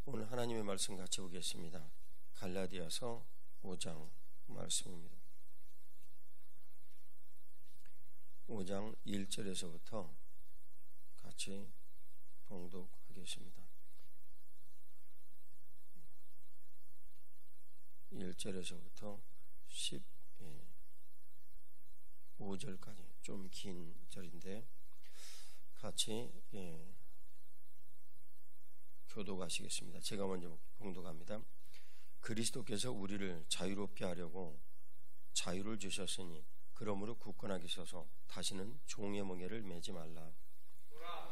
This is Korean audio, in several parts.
오늘 하나님의 말씀 같이 보겠습니다. 갈라디아서 5장 말씀입니다. 5장 1절에서부터 같이 봉독하겠습니다. 1절에서부터 15절까지 좀 긴 절인데 같이 교독하시겠습니다. 제가 먼저 봉독합니다. 그리스도께서 우리를 자유롭게 하려고 자유를 주셨으니 그러므로 굳건하게 서서 다시는 종의 멍에를 매지 말라.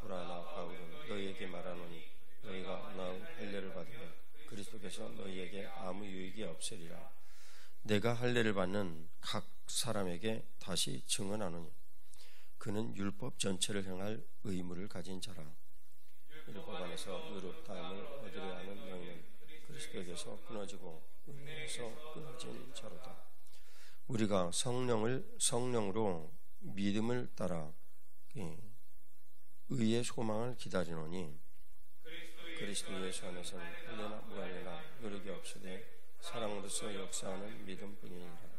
보라, 나 바울은 너희에게 말하노니 너희가 어나운 할례를 받으면 그리스도께서 너희에게 아무 유익이 없으리라. 내가 할례를 받는 각 사람에게 다시 증언하노니 그는 율법 전체를 행할 의무를 가진 자라. 율법 안에서 의롭다함을 얻으려 하는 너희는 그리스도에게서 끊어지고 은혜에서 끊어진 자로다. 우리가 성령으로 믿음을 따라 의의 소망을 기다리노니 그리스도 예수 안에서는 할례나 무할례나 노력이 없으되 사랑으로서 역사하는 믿음뿐이니라.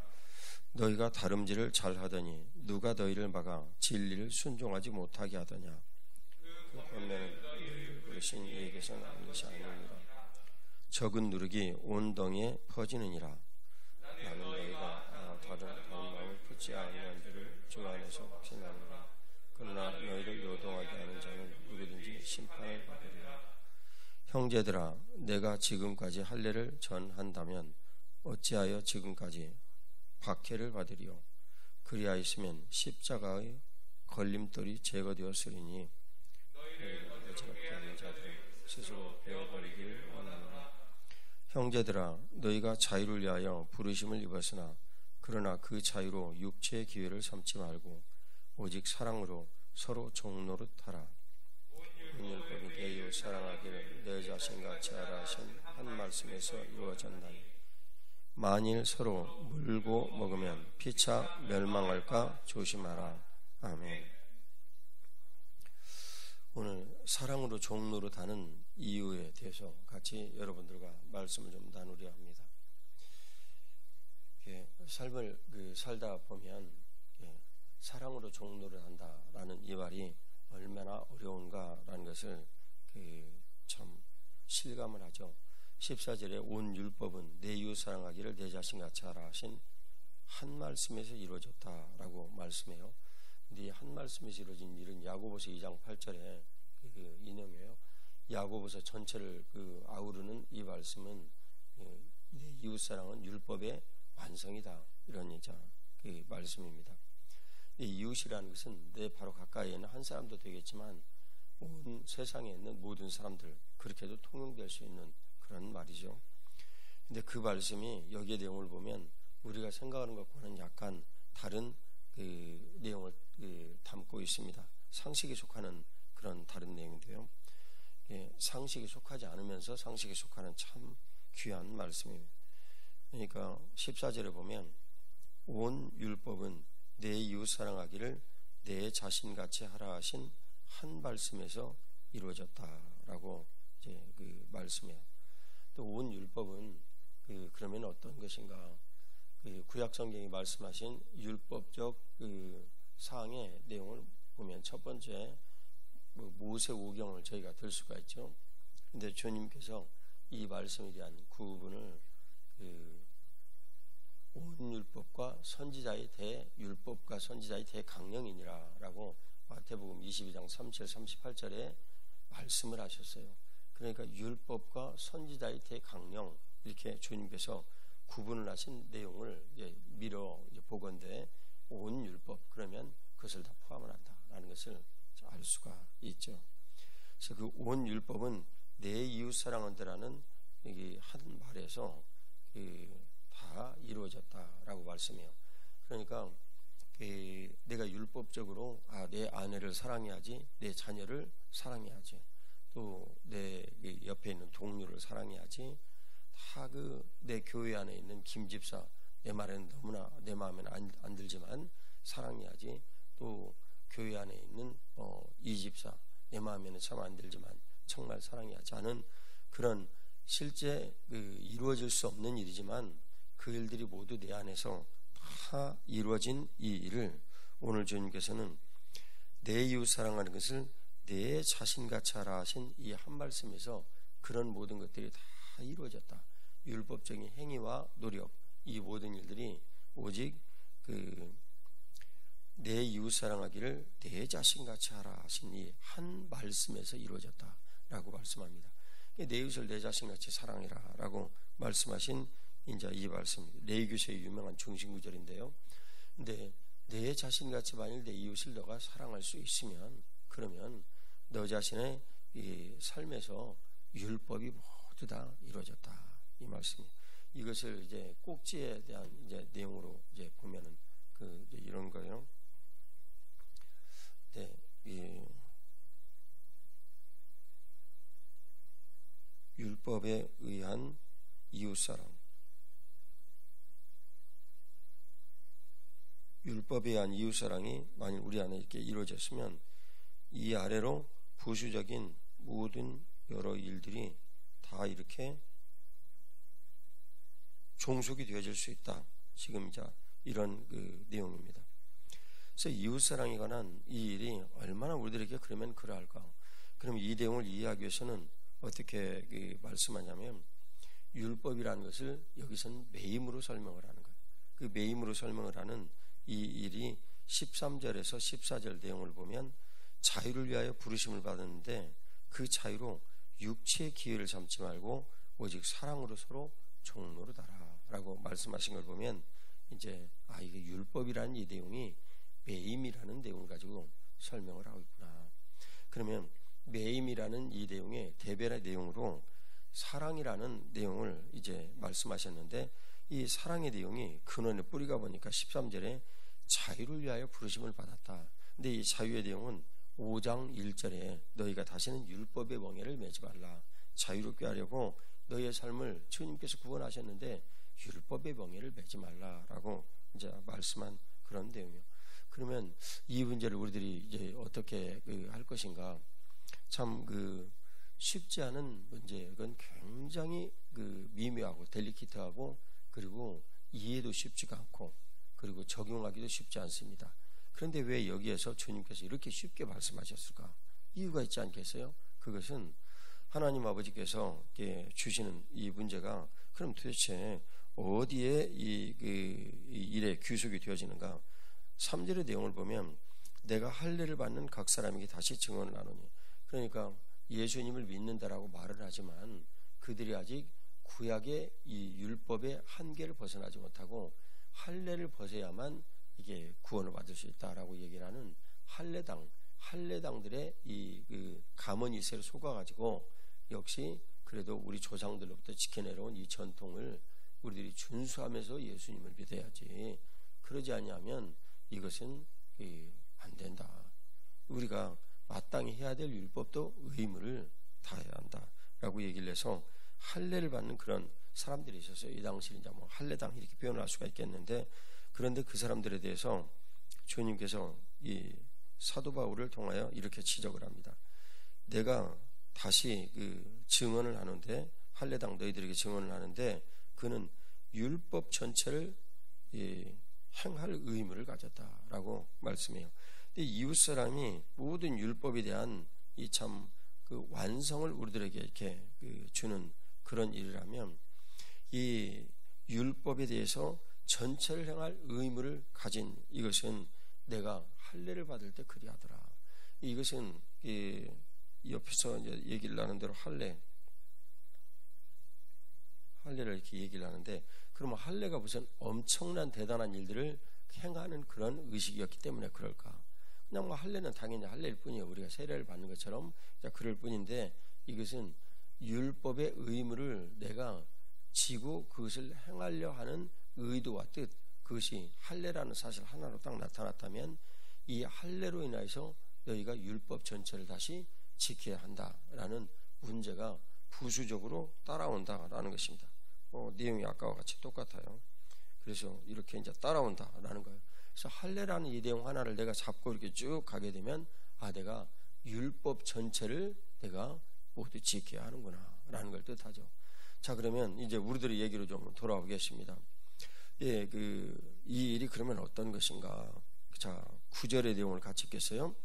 너희가 다름질을 잘하더니 누가 너희를 막아 진리를 순종하지 못하게 하더냐. 그 권면은 너희를 부르신 이에게서 난 것이 아니니라. 적은 누룩이 온 덩이에 퍼지느니라. 나는 너희가 다른 마음을 품지 아니한 줄을 주 안에서 확신하노라. 그러나 너희를 요동하게 하는 자는 누구든지 심판을 받으리라. 형제들아, 내가 지금까지 할례를 전한다면 어찌하여 지금까지 박해를 받으리요. 그리하였으면 십자가의 걸림돌이 제거되었으리니 너희를 어지럽게 하는 자들은 스스로 베어버리기를 원하노라. 형제들아, 너희가 자유를 위하여 부르심을 입었으나 그러나 그 자유로 육체의 기회를 삼지 말고 오직 사랑으로 서로 종노릇하라. 율법이 내 이웃 사랑하기를 내 자신같이 하라 하신 한 말씀에서 이루어졌나니 만일 서로 물고 먹으면 피차 멸망할까 조심하라. 아멘. 오늘 사랑으로 종노릇하는 이유에 대해서 같이 여러분들과 말씀을 좀 나누려 합니다. 삶을 살다 보면 사랑으로 종노릇한다라는 이 말이 얼마나 어려운가라는 것을 참 실감을 하죠. 14절에 온 율법은 내 이웃 사랑하기를 내 자신같이 하라 하신 한 말씀에서 이루어졌다라고 말씀해요. 근데 이 한 말씀에서 이루어진 일은 야고보서 2장 8절에 인용해요. 야고보서 전체를 아우르는 이 말씀은 내 이웃 사랑은 율법의 완성이다, 이런 말씀입니다. 이 이웃이라는 것은 내 바로 가까이에 있는 한 사람도 되겠지만 온 세상에 있는 모든 사람들, 그렇게도 통용될 수 있는 그런 말이죠. 근데 그 말씀이 여기의 내용을 보면 우리가 생각하는 것과는 약간 다른 내용을 담고 있습니다. 상식에 속하는 그런 다른 내용인데요. 상식에 속하지 않으면서 상식에 속하는 참 귀한 말씀이에요. 그러니까 14절에 보면 온 율법은 내 이웃 사랑하기를 내 자신같이 하라 하신 한 말씀에서 이루어졌다라고 말씀해요. 또 온 율법은 그러면 어떤 것인가? 구약 성경이 말씀하신 율법적 사항의 내용을 보면 첫 번째 모세오경을 저희가 들 수가 있죠. 근데 주님께서 이 말씀에 대한 구분을 온 율법과 선지자의 율법과 선지자의 대강령이니라라고 마태복음 22장 37, 38절에 말씀을 하셨어요. 그러니까 율법과 선지자의 대강령, 이렇게 주님께서 구분을 하신 내용을 미뤄 보건대 온 율법, 그러면 그것을 다 포함을 한다라는 것을 알 수가 있죠. 그래서 그 온 율법은 내 이웃 사랑한다라는 여기 한 말에서 다 이루어졌다라고 말씀해요. 그러니까 내가 율법적으로 내 아내를 사랑해야지, 내 자녀를 사랑해야지, 또 내 옆에 있는 동료를 사랑해야지, 다 내 교회 안에 있는 김 집사, 내 말에는 너무나 내 마음에는 안 들지만 사랑해야지, 또 교회 안에 있는 이 집사, 내 마음에는 참 안 들지만 정말 사랑해야지 하는 그런 실제 이루어질 수 없는 일이지만 그 일들이 모두 내 안에서 다 이루어진 이 일을 오늘 주님께서는 내 이웃 사랑하는 것을 내 자신같이 하라 하신 이 한 말씀에서 그런 모든 것들이 다 이루어졌다. 율법적인 행위와 노력, 이 모든 일들이 오직 내 이웃 사랑하기를 내 자신같이 하라 하신 이 한 말씀에서 이루어졌다라고 말씀합니다. 내 이웃을 내 자신같이 사랑해라라고 말씀하신 이제 이 말씀, 레위기서의 유명한 중심 구절인데요. 근데 내 자신같이 만일 내 이웃을 너가 사랑할 수 있으면, 그러면 너 자신의 이 삶에서 율법이 모두 다 이루어졌다, 이 말씀. 이것을 이제 꼭지에 대한 이제 내용으로 이제 보면은 이제 이런 거예요. 네, 이 율법에 의한 이웃사랑, 율법에 의한 이웃사랑이 만일 우리 안에 이렇게 이루어졌으면 이 아래로 부수적인 모든 여러 일들이 다 이렇게 종속이 되어질 수 있다. 지금 이제 이런 내용입니다. 그래서 이웃사랑에 관한 이 일이 얼마나 우리들에게 그러면 그러할까? 그럼 이 내용을 이해하기 위해서는 어떻게 말씀하냐면, 율법이라는 것을 여기서는 매임으로 설명을 하는 거예요. 그 매임으로 설명을 하는 이 일이 13절에서 14절 내용을 보면 자유를 위하여 부르심을 받았는데 그 자유로 육체의 기회를 삼지 말고 오직 사랑으로 서로 종노릇하라 라고 말씀하신 걸 보면 이제 이게 율법이라는 이 내용이 매임이라는 내용을 가지고 설명을 하고 있구나. 그러면 매임이라는 이 내용의 대별의 내용으로 사랑이라는 내용을 이제 말씀하셨는데, 이 사랑의 내용이 근원의 뿌리가 보니까 13절에 자유를 위하여 부르심을 받았다. 근데 이 자유의 내용은 5장 1절에 너희가 다시는 율법의 멍에를 매지 말라. 자유롭게 하려고 너희의 삶을 주님께서 구원하셨는데 율법의 멍에를 매지 말라라고 이제 말씀한 그런 내용이요. 그러면 이 문제를 우리들이 이제 어떻게 할 것인가? 참 쉽지 않은 문제. 이건 굉장히 미묘하고 델리키트하고 그리고 이해도 쉽지가 않고 그리고 적용하기도 쉽지 않습니다. 그런데 왜 여기에서 주님께서 이렇게 쉽게 말씀하셨을까? 이유가 있지 않겠어요? 그것은 하나님 아버지께서 주시는 이 문제가 그럼 도대체 어디에 이 일에 귀속이 되어지는가? 3절의 내용을 보면 내가 할례를 받는 각 사람에게 다시 증언을 하노니, 그러니까 예수님을 믿는다라고 말을 하지만 그들이 아직 구약의 이 율법의 한계를 벗어나지 못하고 할례를 벗어야만 이게 구원을 받을 수 있다라고 얘기를 하는 할례당들의 이 가문이세를 속아가지고 역시 그래도 우리 조상들로부터 지켜내려온 이 전통을 우리들이 준수하면서 예수님을 믿어야지, 그러지 않으면 이것은 안 된다. 우리가 마땅히 해야 될 율법도 의무를 다해야 한다라고 얘기를 해서 할례를 받는 그런 사람들이 있었어요. 이 당시 이제 뭐 할례당 이렇게 표현을 할 수가 있겠는데, 그런데 그 사람들에 대해서 주님께서 이 사도 바울을 통하여 이렇게 지적을 합니다. 내가 다시 증언을 하는데, 할례당 너희들에게 증언을 하는데 그는 율법 전체를 행할 의무를 가졌다라고 말씀해요. 근데 이웃사랑이 모든 율법에 대한 이 참 완성을 우리들에게 이렇게 주는 그런 일이라면, 이 율법에 대해서 전체를 행할 의무를 가진 이것은 내가 할례를 받을 때 그리하더라. 이것은 옆에서 이제 얘기를 나눈 대로 할례를 이렇게 얘기를 하는데, 그러면 할례가 무슨 엄청난 대단한 일들을 행하는 그런 의식이었기 때문에 그럴까? 그냥 뭐 할례는 당연히 할례일 뿐이에요. 우리가 세례를 받는 것처럼 그럴 뿐인데, 이것은 율법의 의무를 내가 지고 그것을 행하려 하는 의도와 뜻, 그것이 할례라는 사실 하나로 딱 나타났다면 이 할례로 인해서 너희가 율법 전체를 다시 지켜야 한다라는 문제가 부수적으로 따라온다라는 것입니다. 내용이 아까와 같이 똑같아요. 그래서 이렇게 이제 따라온다라는 거예요. 그래서 할례라는 이 내용 하나를 내가 잡고 이렇게 쭉 가게 되면 내가 율법 전체를 내가 모두 지켜야 하는구나 라는 걸 뜻하죠. 자, 그러면 이제 우리들의 얘기로 좀 돌아오겠습니다. 예, 이 일이 그러면 어떤 것인가? 자, 9절의 내용을 같이 읽겠어요.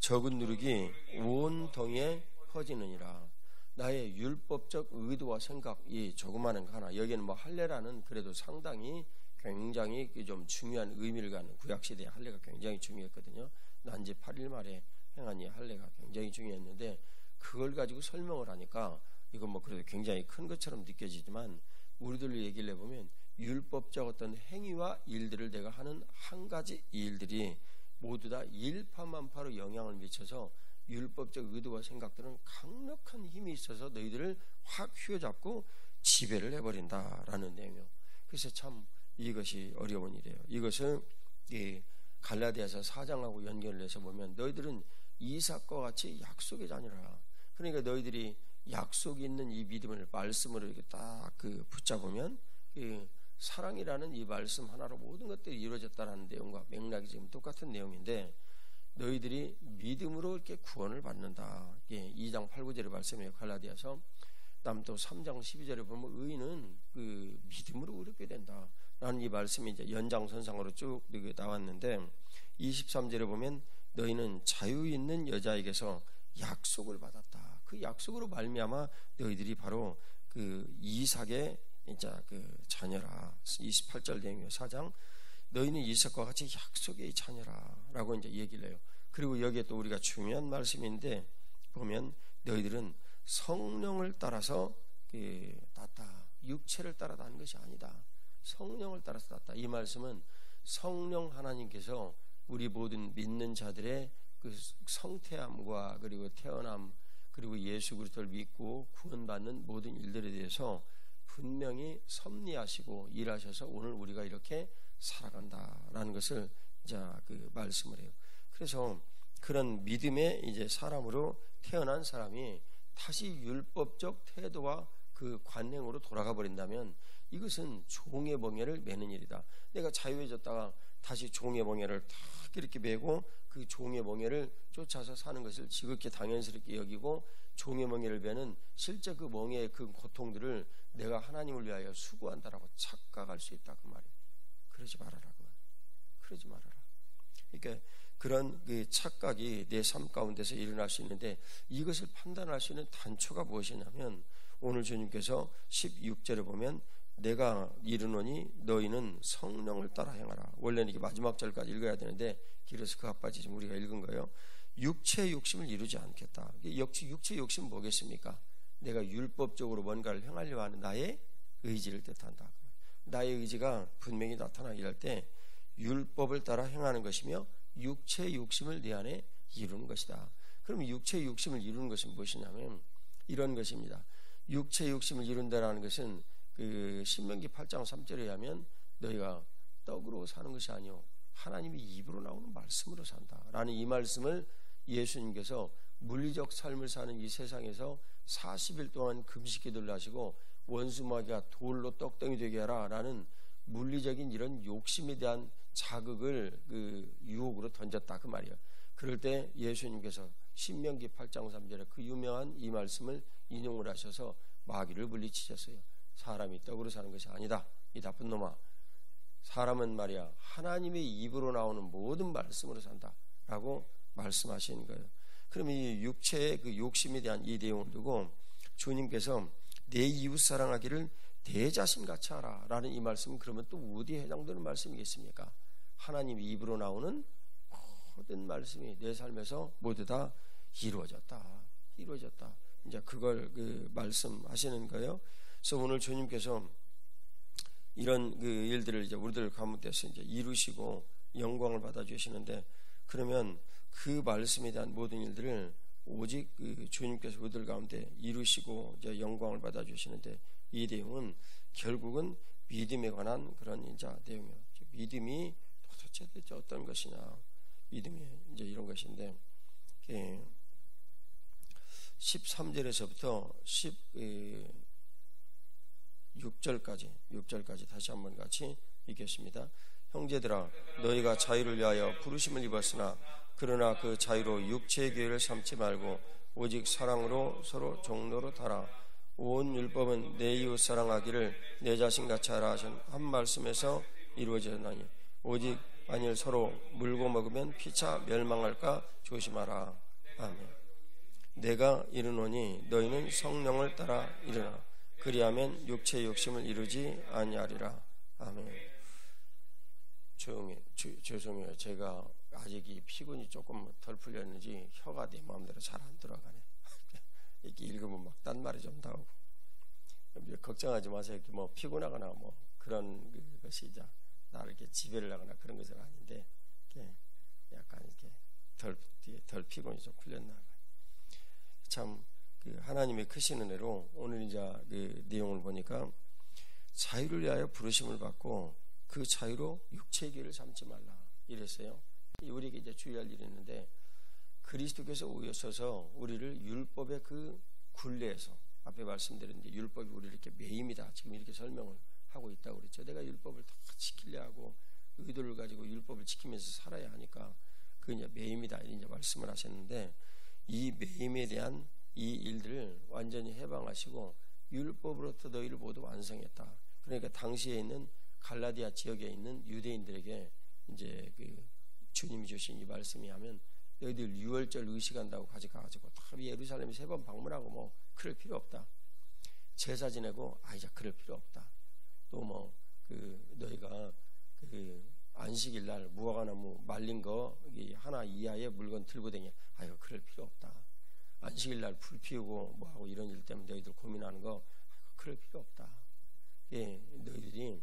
적은 누룩이 온 동에 퍼지느니라. 나의 율법적 의도와 생각이 조그마한 거 하나. 여기는 뭐 할례라는 그래도 상당히 굉장히 좀 중요한 의미를 갖는, 구약시대의 할례가 굉장히 중요했거든요. 난지 8일 말에 행한 이 할례가 굉장히 중요했는데, 그걸 가지고 설명을 하니까 이건 뭐 그래도 굉장히 큰 것처럼 느껴지지만, 우리들로 얘기를 해보면 율법적 어떤 행위와 일들을 내가 하는 한 가지 일들이 모두 다 일파만파로 영향을 미쳐서 율법적 의도와 생각들은 강력한 힘이 있어서 너희들을 확 휘어잡고 지배를 해버린다라는 내용이요. 그래서 참 이것이 어려운 일이에요. 이것을 갈라디아서 4장하고 연결을 해서 보면, 너희들은 이삭과 같이 약속의 자녀라. 그러니까 너희들이 약속이 있는 이 믿음을 말씀으로 이렇게 딱 붙잡으면 사랑이라는 이 말씀 하나로 모든 것들이 이루어졌다는 내용과 맥락이 지금 똑같은 내용인데, 너희들이 믿음으로 이렇게 구원을 받는다. 2장 8, 9절의 말씀이에요. 갈라디아서. 다음 또 3장 12절에 보면 의인은 믿음으로 의롭게 된다 라는 이 말씀이 이제 연장선상으로 쭉 나왔는데, 23절에 보면 너희는 자유 있는 여자에게서 약속을 받았다. 그 약속으로 말미암아 너희들이 바로 이삭의 이제 자녀라. 28절 내용이에요. 4장. 너희는 이삭과 같이 약속의 자녀라 라고 이제 얘기를 해요. 그리고 여기에 또 우리가 중요한 말씀인데 보면, 너희들은 성령을 따라서 났다. 육체를 따라 난 것이 아니다. 성령을 따라서 났다. 이 말씀은 성령 하나님께서 우리 모든 믿는 자들의 성태함과 그리고 태어남, 그리고 예수 그리스도를 믿고 구원받는 모든 일들에 대해서 분명히 섭리하시고 일하셔서 오늘 우리가 이렇게 살아간다라는 것을 이제 말씀을 해요. 그래서 그런 믿음의 이제 사람으로 태어난 사람이 다시 율법적 태도와 관행으로 돌아가 버린다면 이것은 종의 멍에를 매는 일이다. 내가 자유해졌다가 다시 종의 멍에를 탁 이렇게 매고 그 종의 멍에를 쫓아서 사는 것을 지극히 당연스럽게 여기고, 종의 멍에를 매는 실제 그 멍에의 그 고통들을 내가 하나님을 위하여 수고한다라고 착각할 수 있다 그 말이에요. 그러지 말아라 그 말. 그러지 말아라. 그러니까 그런 착각이 내 삶 가운데서 일어날 수 있는데, 이것을 판단할 수 있는 단초가 무엇이냐면, 오늘 주님께서 16절에 보면 내가 이르노니 너희는 성령을 따라 행하라. 원래는 이게 마지막 절까지 읽어야 되는데 길어서 그 앞까지 지금 우리가 읽은 거예요. 육체의 욕심을 이루지 않겠다. 육체의 욕심은 뭐겠습니까? 내가 율법적으로 뭔가를 행하려고 하는 나의 의지를 뜻한다. 나의 의지가 분명히 나타나 일할 때 율법을 따라 행하는 것이며 육체의 욕심을 내 안에 이루는 것이다. 그럼 육체의 욕심을 이루는 것은 무엇이냐면 이런 것입니다. 육체의 욕심을 이룬다라는 것은 신명기 8장 3절에 의하면 너희가 떡으로 사는 것이 아니오 하나님이 입으로 나오는 말씀으로 산다라는 이 말씀을 예수님께서 물리적 삶을 사는 이 세상에서 40일 동안 금식기도를 하시고 원수마귀가 돌로 떡덩이 되게 하라 라는 물리적인 이런 욕심에 대한 자극을 유혹으로 던졌다 그 말이에요. 그럴 때 예수님께서 신명기 8장 3절에 그 유명한 이 말씀을 인용을 하셔서 마귀를 물리치셨어요. 사람이 떡으로 사는 것이 아니다. 이 나쁜 놈아. 사람은 말이야 하나님의 입으로 나오는 모든 말씀으로 산다 라고 말씀하시는 거예요. 그럼 이 육체의 그 욕심에 대한 이 내용을 두고 주님께서 내 이웃 사랑하기를 내 자신같이 하라 라는 이 말씀은 그러면 또 어디에 해당되는 말씀이겠습니까? 하나님 입으로 나오는 모든 말씀이 내 삶에서 모두 다 이루어졌다. 이제 그걸 말씀하시는 거예요. 그래서 오늘 주님께서 이런 일들을 이제 우리들 가운데서 이제 이루시고 영광을 받아주시는데, 그러면 그 말씀에 대한 모든 일들을 오직 주님께서 우리들 가운데 이루시고 이제 영광을 받아주시는데, 이 내용은 결국은 믿음에 관한 그런 이제 내용이에요. 믿음이 도대체 어떤 것이냐, 믿음이 이제 이런 것인데, 13절에서부터 6절까지 다시 한번 같이 읽겠습니다. 형제들아, 너희가 자유를 위하여 부르심을 입었으나 그러나 그 자유로 육체의 교회를 삼지 말고 오직 사랑으로 서로 종로로 달아 온 율법은 내 이웃 사랑하기를 내 자신같이 하라 하신 한 말씀에서 이루어졌나니 오직 만일 서로 물고 먹으면 피차 멸망할까 조심하라. 아멘. 내가 이르노니 너희는 성령을 따라 이르나 그리하면 육체의 욕심을 이루지 아니하리라. 아멘. 죄송해요. 제가 아직 이 피곤이 조금 덜 풀렸는지 혀가 내 마음대로 잘 안 들어가네. 이렇게 읽으면 막 딴 말이 좀 나오고. 걱정하지 마세요. 뭐 피곤하거나 뭐 그런 것이 이제 나를 이렇게 지배를 하거나 그런 것은 아닌데, 이렇게 약간 이렇게 덜 피곤이 좀 풀렸나 봐요. 참 그 하나님의 크신 은혜로 오늘 이제 그 내용을 보니까 자유를 위하여 부르심을 받고 그 자유로 육체의 길을 삼지 말라 이랬어요. 우리에게 이제 주의할 일이 있는데, 그리스도께서 오셔서 우리를 율법의 그 굴레에서, 앞에 말씀드린 율법이 우리를 이렇게 매임이다 지금 이렇게 설명을 하고 있다고 그랬죠. 내가 율법을 다 지키려 하고 의도를 가지고 율법을 지키면서 살아야 하니까 그 이제 매임이다 이제 말씀을 하셨는데, 이 매임에 대한 이 일들을 완전히 해방하시고 율법으로부터 너희를 모두 완성했다. 그러니까 당시에 있는 갈라디아 지역에 있는 유대인들에게 이제 그 주님이 주신 이 말씀이 하면, 너희들 유월절 의식한다고 가져가가지고 다 예루살렘에 3번 방문하고 뭐 그럴 필요 없다. 제사 지내고 이제 그럴 필요 없다. 또 뭐 그 너희가 그 안식일 날 무화과나무 말린 거 하나 이하의 물건 들고 다니, 이거 그럴 필요 없다. 안식일 날 불 피우고 뭐 하고 이런 일 때문에 너희들 고민하는 거 그럴 필요 없다. 너희들이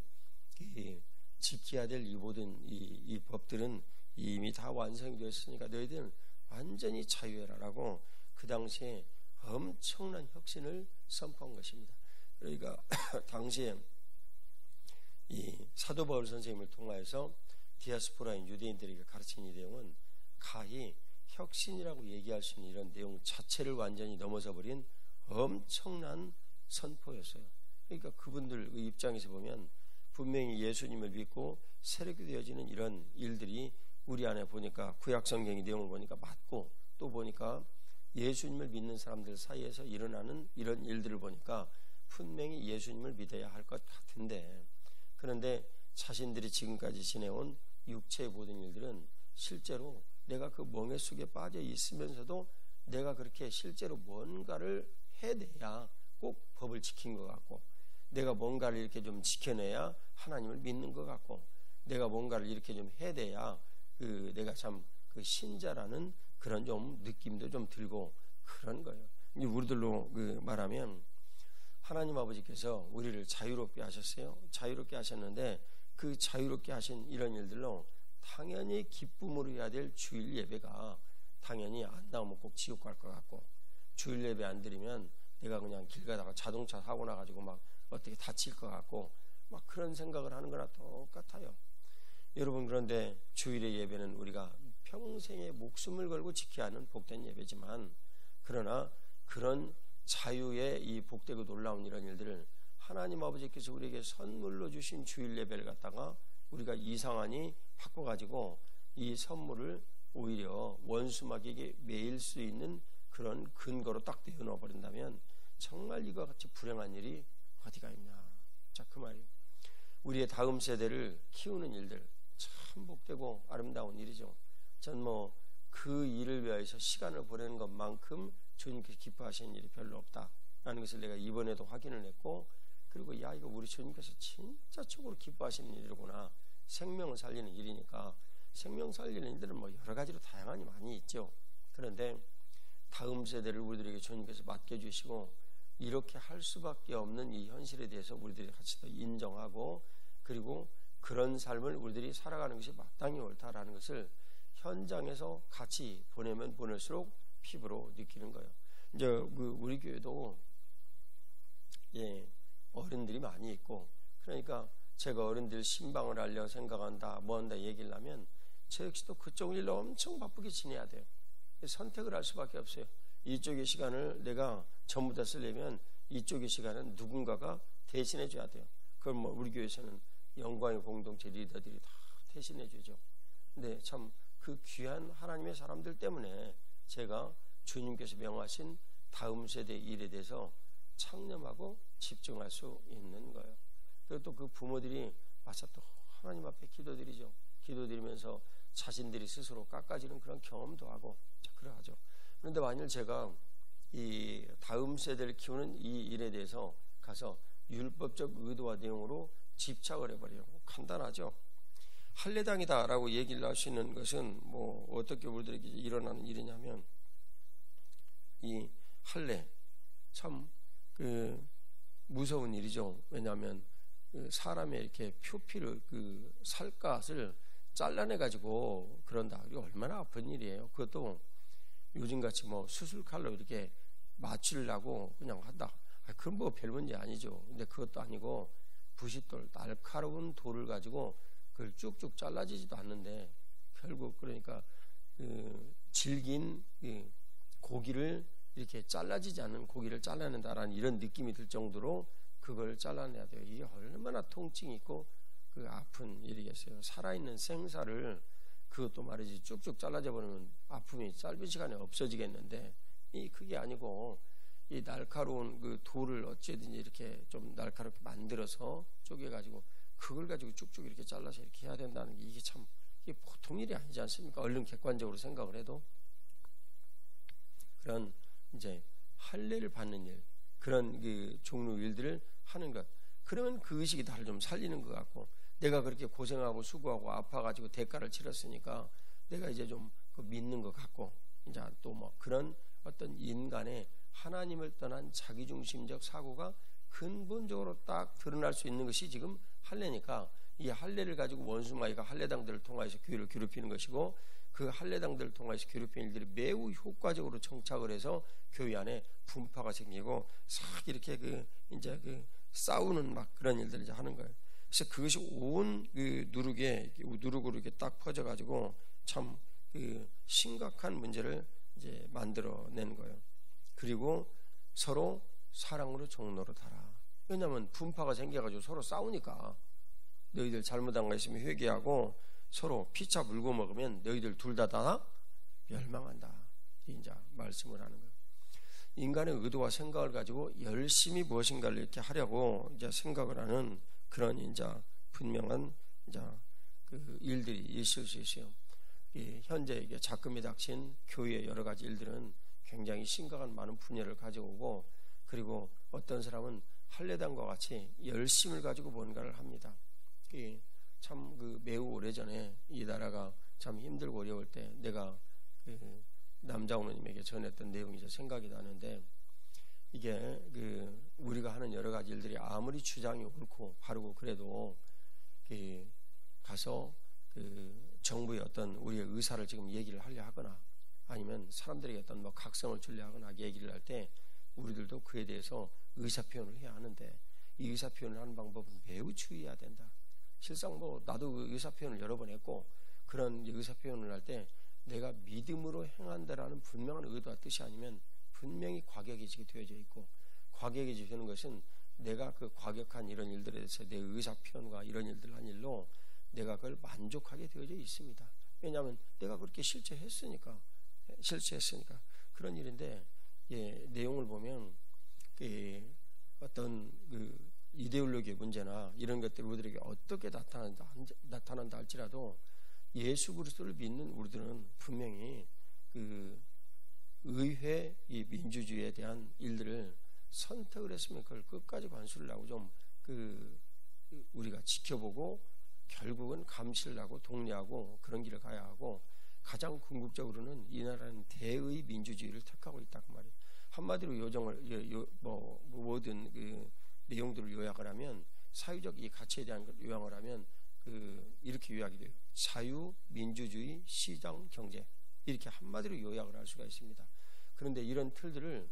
지켜야 될 이 모든 이 법들은 이미 다 완성이 되었으니까 너희들은 완전히 자유해라라고 그 당시에 엄청난 혁신을 선포한 것입니다. 그러니까 당시에 이 사도 바울 선생님을 통하여서 디아스포라인 유대인들에게 가르친 이 내용은 가히 혁신이라고 얘기할 수 있는 이런 내용 자체를 완전히 넘어서 버린 엄청난 선포였어요. 그러니까 그분들 입장에서 보면 분명히 예수님을 믿고 새롭게 되어지는 이런 일들이 우리 안에 보니까 구약 성경의 내용을 보니까 맞고, 또 보니까 예수님을 믿는 사람들 사이에서 일어나는 이런 일들을 보니까 분명히 예수님을 믿어야 할 것 같은데, 그런데 자신들이 지금까지 지내온 육체의 모든 일들은 실제로 내가 그 멍에 속에 빠져 있으면서도 내가 그렇게 실제로 뭔가를 해내야 꼭 법을 지킨 것 같고, 내가 뭔가를 이렇게 좀 지켜내야 하나님을 믿는 것 같고, 내가 뭔가를 이렇게 좀 해내야 내가 참 그 신자라는 그런 좀 느낌도 좀 들고 그런 거예요. 우리들로 말하면 하나님 아버지께서 우리를 자유롭게 하셨어요. 자유롭게 하셨는데 그 자유롭게 하신 이런 일들로 당연히 기쁨으로 해야 될 주일 예배가 당연히 안 나오면 꼭 지옥 갈 것 같고, 주일 예배 안 드리면 내가 그냥 길 가다가 자동차 사고 나가지고 막 어떻게 다칠 것 같고 막 그런 생각을 하는 거나 똑같아요. 여러분, 그런데 주일의 예배는 우리가 평생의 목숨을 걸고 지켜야 하는 복된 예배지만, 그러나 그런 자유의 이 복되고 놀라운 이런 일들을 하나님 아버지께서 우리에게 선물로 주신 주일 예배를 갖다가 우리가 이상하니 바꿔가지고 이 선물을 오히려 원수마귀에게 매일 수 있는 그런 근거로 딱 내어놓아 버린다면 정말 이와 같이 불행한 일이 어디가 있나. 자, 그 말이에요. 우리의 다음 세대를 키우는 일들 참 복되고 아름다운 일이죠. 전 뭐 그 일을 위해서 시간을 보내는 것만큼 주님께서 기뻐하시는 일이 별로 없다라는 것을 내가 이번에도 확인을 했고, 그리고 이거 우리 주님께서 진짜 최고로 기뻐하시는 일이구나. 생명을 살리는 일이니까. 생명 살리는 일들은 뭐 여러 가지로 다양하니 많이 있죠. 그런데 다음 세대를 우리들에게 주님께서 맡겨주시고 이렇게 할 수밖에 없는 이 현실에 대해서 우리들이 같이 더 인정하고, 그리고 그런 삶을 우리들이 살아가는 것이 마땅히 옳다라는 것을 현장에서 같이 보내면 보낼수록 피부로 느끼는 거예요. 이제 우리 교회도 어른들이 많이 있고, 그러니까 제가 어른들 신방을 하려 생각한다 뭐 한다 얘기를 하면 저 역시도 그쪽 일로 엄청 바쁘게 지내야 돼요. 선택을 할 수밖에 없어요. 이쪽의 시간을 내가 전부 다 쓰려면 이쪽의 시간은 누군가가 대신해 줘야 돼요. 그럼 뭐 우리 교회에서는 영광의 공동체 리더들이 다 대신해 주죠. 근데 참 그 귀한 하나님의 사람들 때문에 제가 주님께서 명하신 다음 세대의 일에 대해서 창념하고 집중할 수 있는 거예요. 그리고 또 그 부모들이 와서 또 하나님 앞에 기도드리죠. 기도드리면서 자신들이 스스로 깎아지는 그런 경험도 하고 그러하죠. 그런데 만일 제가 이 다음 세대를 키우는 이 일에 대해서 가서 율법적 의도와 내용으로 집착을 해버려요. 간단하죠. 할례당이다라고 얘기를 할 수 있는 것은 뭐 어떻게 우리들에게 일어나는 일이냐면, 이 할례 참 무서운 일이죠. 왜냐하면 사람의 이렇게 표피를 살갗을 잘라내 가지고 그런다. 이거 얼마나 아픈 일이에요. 그것도 요즘같이 뭐 수술칼로 이렇게 맞추려고 그냥 한다. 그건 뭐 별 문제 아니죠. 근데 그것도 아니고 부싯돌, 날카로운 돌을 가지고 그걸 쭉쭉 잘라지지도 않는데, 결국 그러니까 질긴 고기를 이렇게 잘라지지 않는 고기를 잘라낸다라는 이런 느낌이 들 정도로 그걸 잘라내야 돼요. 이게 얼마나 통증이 있고 아픈 일이겠어요. 살아있는 생사를 그것도 말이지 쭉쭉 잘라져 버리면 아픔이 짧은 시간에 없어지겠는데, 그게 아니고 이 날카로운 그 돌을 어찌든지 이렇게 좀 날카롭게 만들어서 쪼개가지고 그걸 가지고 쭉쭉 이렇게 잘라서 이렇게 해야 된다는 게 이게 참 이게 보통 일이 아니지 않습니까? 얼른 객관적으로 생각을 해도. 그런 이제 할례를 받는 일, 그런 그 종류 일들을 하는 것, 그러면 그 의식이 나를 좀 살리는 것 같고, 내가 그렇게 고생하고 수고하고 아파가지고 대가를 치렀으니까 내가 이제 좀 믿는 것 같고, 이제 또 뭐 그런 어떤 인간의 하나님을 떠난 자기중심적 사고가 근본적으로 딱 드러날 수 있는 것이 지금 할례니까, 이 할례를 가지고 원수마귀가 할례당들을 통해서 교회를 괴롭히는 것이고, 그 할례당들을 통해서 괴롭히는 일들이 매우 효과적으로 정착을 해서 교회 안에 분파가 생기고 싹 이렇게 이제 싸우는 막 그런 일들을 이제 하는 거예요. 그래서 그것이 온 누룩으로 이렇게 딱 퍼져가지고 참 심각한 문제를 이제 만들어내는 거예요. 그리고 서로 사랑으로 종로로 달아. 왜냐하면 분파가 생겨가지고 서로 싸우니까, 너희들 잘못한 거 있으면 회개하고 서로 피차 물고 먹으면 너희들 둘 다 멸망한다. 이제 말씀을 하는 거예요. 인간의 의도와 생각을 가지고 열심히 무엇인가를 이렇게 하려고 이제 생각을 하는 그런 이제 분명한 이제 그 일들이 있을 수 있어요. 현재 이게 작금이 닥친 교회의 여러 가지 일들은 굉장히 심각한 많은 분열을 가져오고, 그리고 어떤 사람은 할례당과 같이 열심을 가지고 뭔가를 합니다. 참 매우 오래전에 이 나라가 참 힘들고 어려울 때 내가 남자오누님에게 전했던 내용이 이제 생각이 나는데, 이게 우리가 하는 여러 가지 일들이 아무리 주장이 옳고 바르고 그래도 가서 정부의 어떤 우리의 의사를 지금 얘기를 하려 하거나 아니면 사람들에게 어떤 뭐 각성을 주려 하거나 얘기를 할 때 우리들도 그에 대해서 의사 표현을 해야 하는데, 이 의사 표현을 하는 방법은 매우 주의해야 된다. 실상 뭐 나도 의사 표현을 여러 번 했고, 그런 의사 표현을 할 때 내가 믿음으로 행한다라는 분명한 의도와 뜻이 아니면 분명히 과격해지게 되어져 있고, 과격해지게 되는 것은 내가 그 과격한 이런 일들에 대해서 내 의사 표현과 이런 일들을 한 일로 내가 그걸 만족하게 되어져 있습니다. 왜냐하면 내가 그렇게 실체했으니까 그런 일인데, 내용을 보면 어떤 이데올로기의 문제나 이런 것들이 우리들에게 어떻게 나타난다 할지라도 예수 그리스도를 믿는 우리들은 분명히 의회 이 민주주의에 대한 일들을 선택을 했으면 그걸 끝까지 관수를 하고 좀 우리가 지켜보고 결국은 감시를 하고 독려하고 그런 길을 가야 하고, 가장 궁극적으로는 이 나라는 대의 민주주의를 택하고 있다 그 말이에요. 한마디로 모든 내용들을 요약을 하면, 사회적 이 가치에 대한 걸 요약을 하면 이렇게 요약이 돼요. 자유, 민주주의, 시장, 경제, 이렇게 한마디로 요약을 할 수가 있습니다. 그런데 이런 틀들을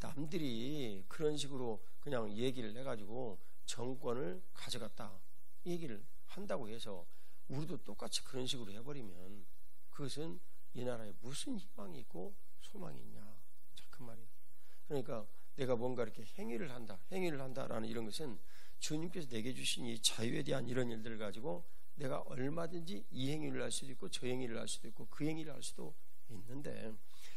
남들이 그런 식으로 그냥 얘기를 해가지고 정권을 가져갔다 얘기를 한다고 해서 우리도 똑같이 그런 식으로 해버리면 그것은 이 나라에 무슨 희망이 있고 소망이 있냐, 자, 그 말이에요. 그러니까 내가 뭔가 이렇게 행위를 한다라는 이런 것은 주님께서 내게 주신 이 자유에 대한 이런 일들을 가지고 내가 얼마든지 이 행위를 할 수도 있고 저 행위를 할 수도 있고 그 행위를 할 수도 있는데,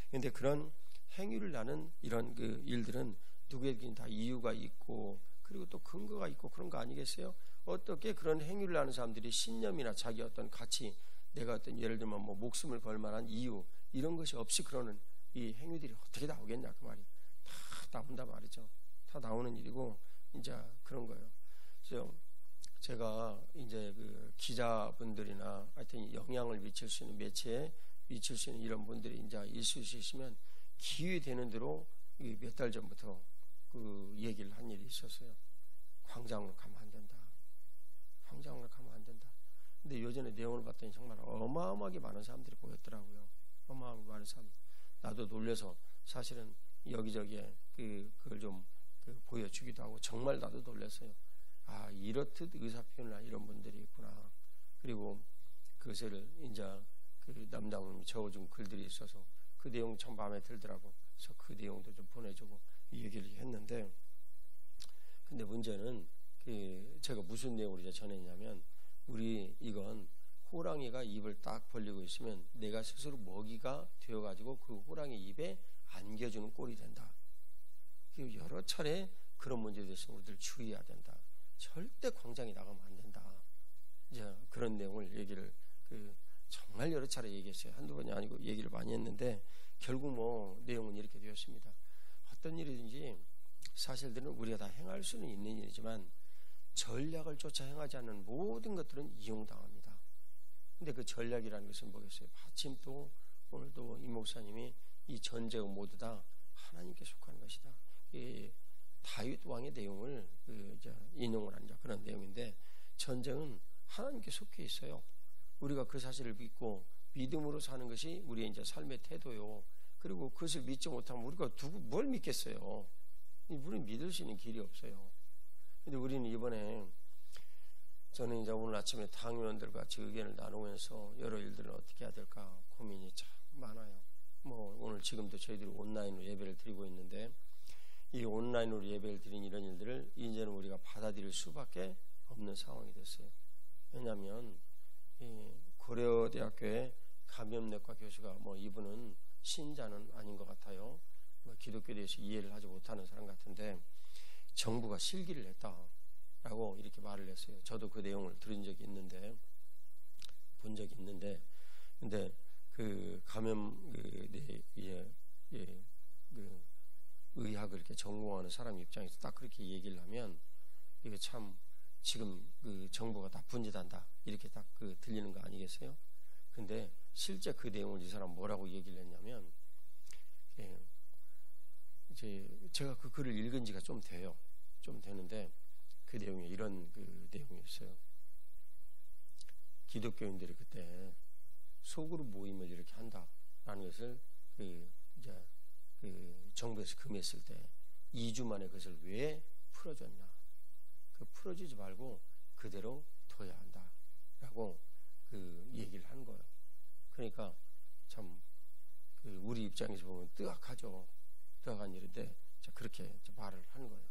그런데 그런 행위를 하는 이런 일들은 누구에게는 다 이유가 있고 그리고 또 근거가 있고 그런 거 아니겠어요? 어떻게 그런 행위를 하는 사람들이 신념이나 자기 어떤 가치, 내가 어떤 예를 들면 뭐 목숨을 걸 만한 이유 이런 것이 없이 그러는 이 행위들이 어떻게 나오겠냐 그 말이 다 나온다 말이죠. 다 나오는 일이고 이제 그런 거예요. 그래서 제가 이제 그 기자분들이나 하여튼 영향을 미칠 수 있는 매체에 미칠 수 있는 이런 분들이 이제 있을 수 있으면 기회 되는 대로 몇 달 전부터 그 얘기를 한 일이 있었어요. 광장으로 가면 안 된다. 광장으로 가면 안 된다. 근데 요전에 내용을 봤더니 정말 어마어마하게 많은 사람들이 보였더라고요. 어마어마하게 많은 사람들. 나도 놀려서 사실은 여기저기에 그걸 좀 보여주기도 하고 정말 나도 놀랐어요. 아, 이렇듯 의사표현이나 이런 분들이 있구나. 그리고 그것을 이제 그 남장님이 적어준 글들이 있어서 그 내용이 참 마음에 들더라고. 그래서 그 내용도 좀 보내주고 이 얘기를 했는데, 근데 문제는 제가 무슨 내용을 이제 전했냐면, 우리 이건 호랑이가 입을 딱 벌리고 있으면 내가 스스로 먹이가 되어가지고 그 호랑이 입에 안겨주는 꼴이 된다. 여러 차례 그런 문제에 대해서 우리들 주의해야 된다. 절대 광장에 나가면 안 된다. 이제 그런 내용을 얘기를 정말 여러 차례 얘기했어요. 한두 번이 아니고 얘기를 많이 했는데 결국 뭐 내용은 이렇게 되었습니다. 어떤 일이든지 사실들은 우리가 다 행할 수는 있는 일이지만 전략을 쫓아 행하지 않는 모든 것들은 이용당합니다. 근데 그 전략이라는 것은 뭐겠어요? 마침 또 오늘도 이 목사님이 이 전쟁은 모두 다 하나님께 속한 것이다. 이 다윗 왕의 내용을 이제 인용을 한 그런 내용인데, 전쟁은 하나님께 속해 있어요. 우리가 그 사실을 믿고 믿음으로 사는 것이 우리의 이제 삶의 태도요. 그리고 그것을 믿지 못하면 우리가 뭘 믿겠어요? 우리는 믿을 수 있는 길이 없어요. 근데 우리는 이번에 저는 이제 오늘 아침에 당위원들과 같이 의견을 나누면서 여러 일들을 어떻게 해야 될까 고민이 참 많아요. 뭐 오늘 지금도 저희들이 온라인으로 예배를 드리고 있는데, 이 온라인으로 예배를 드린 이런 일들을 이제는 우리가 받아들일 수밖에 없는 상황이 됐어요. 왜냐하면 이 고려대학교의 감염내과 교수가 뭐 이분은 신자는 아닌 것 같아요. 뭐 기독교에 대해서 이해를 하지 못하는 사람 같은데 정부가 실기를 했다라고 이렇게 말을 했어요. 저도 그 내용을 들은 적이 있는데, 본 적이 있는데, 근데 그 감염 의학을 이렇게 전공하는 사람 입장에서 딱 그렇게 얘기를 하면 이게 참 지금 그 정부가 나쁜 짓 한다 이렇게 딱 들리는 거 아니겠어요? 근데 실제 그 내용을 이 사람 뭐라고 얘기를 했냐면, 이제 제가 그 글을 읽은 지가 좀 돼요. 좀 되는데 그 내용에 이런 그 내용이 있어요. 기독교인들이 그때 소그룹 모임을 이렇게 한다라는 것을 이제 정부에서 금했을 때 2주 만에 그것을 왜 풀어줬냐? 풀어주지 말고 그대로 둬야 한다라고 얘기를 한 거예요. 그러니까 참 우리 입장에서 보면 뜨악하죠. 뜨악한 일인데 그렇게 말을 한 거예요.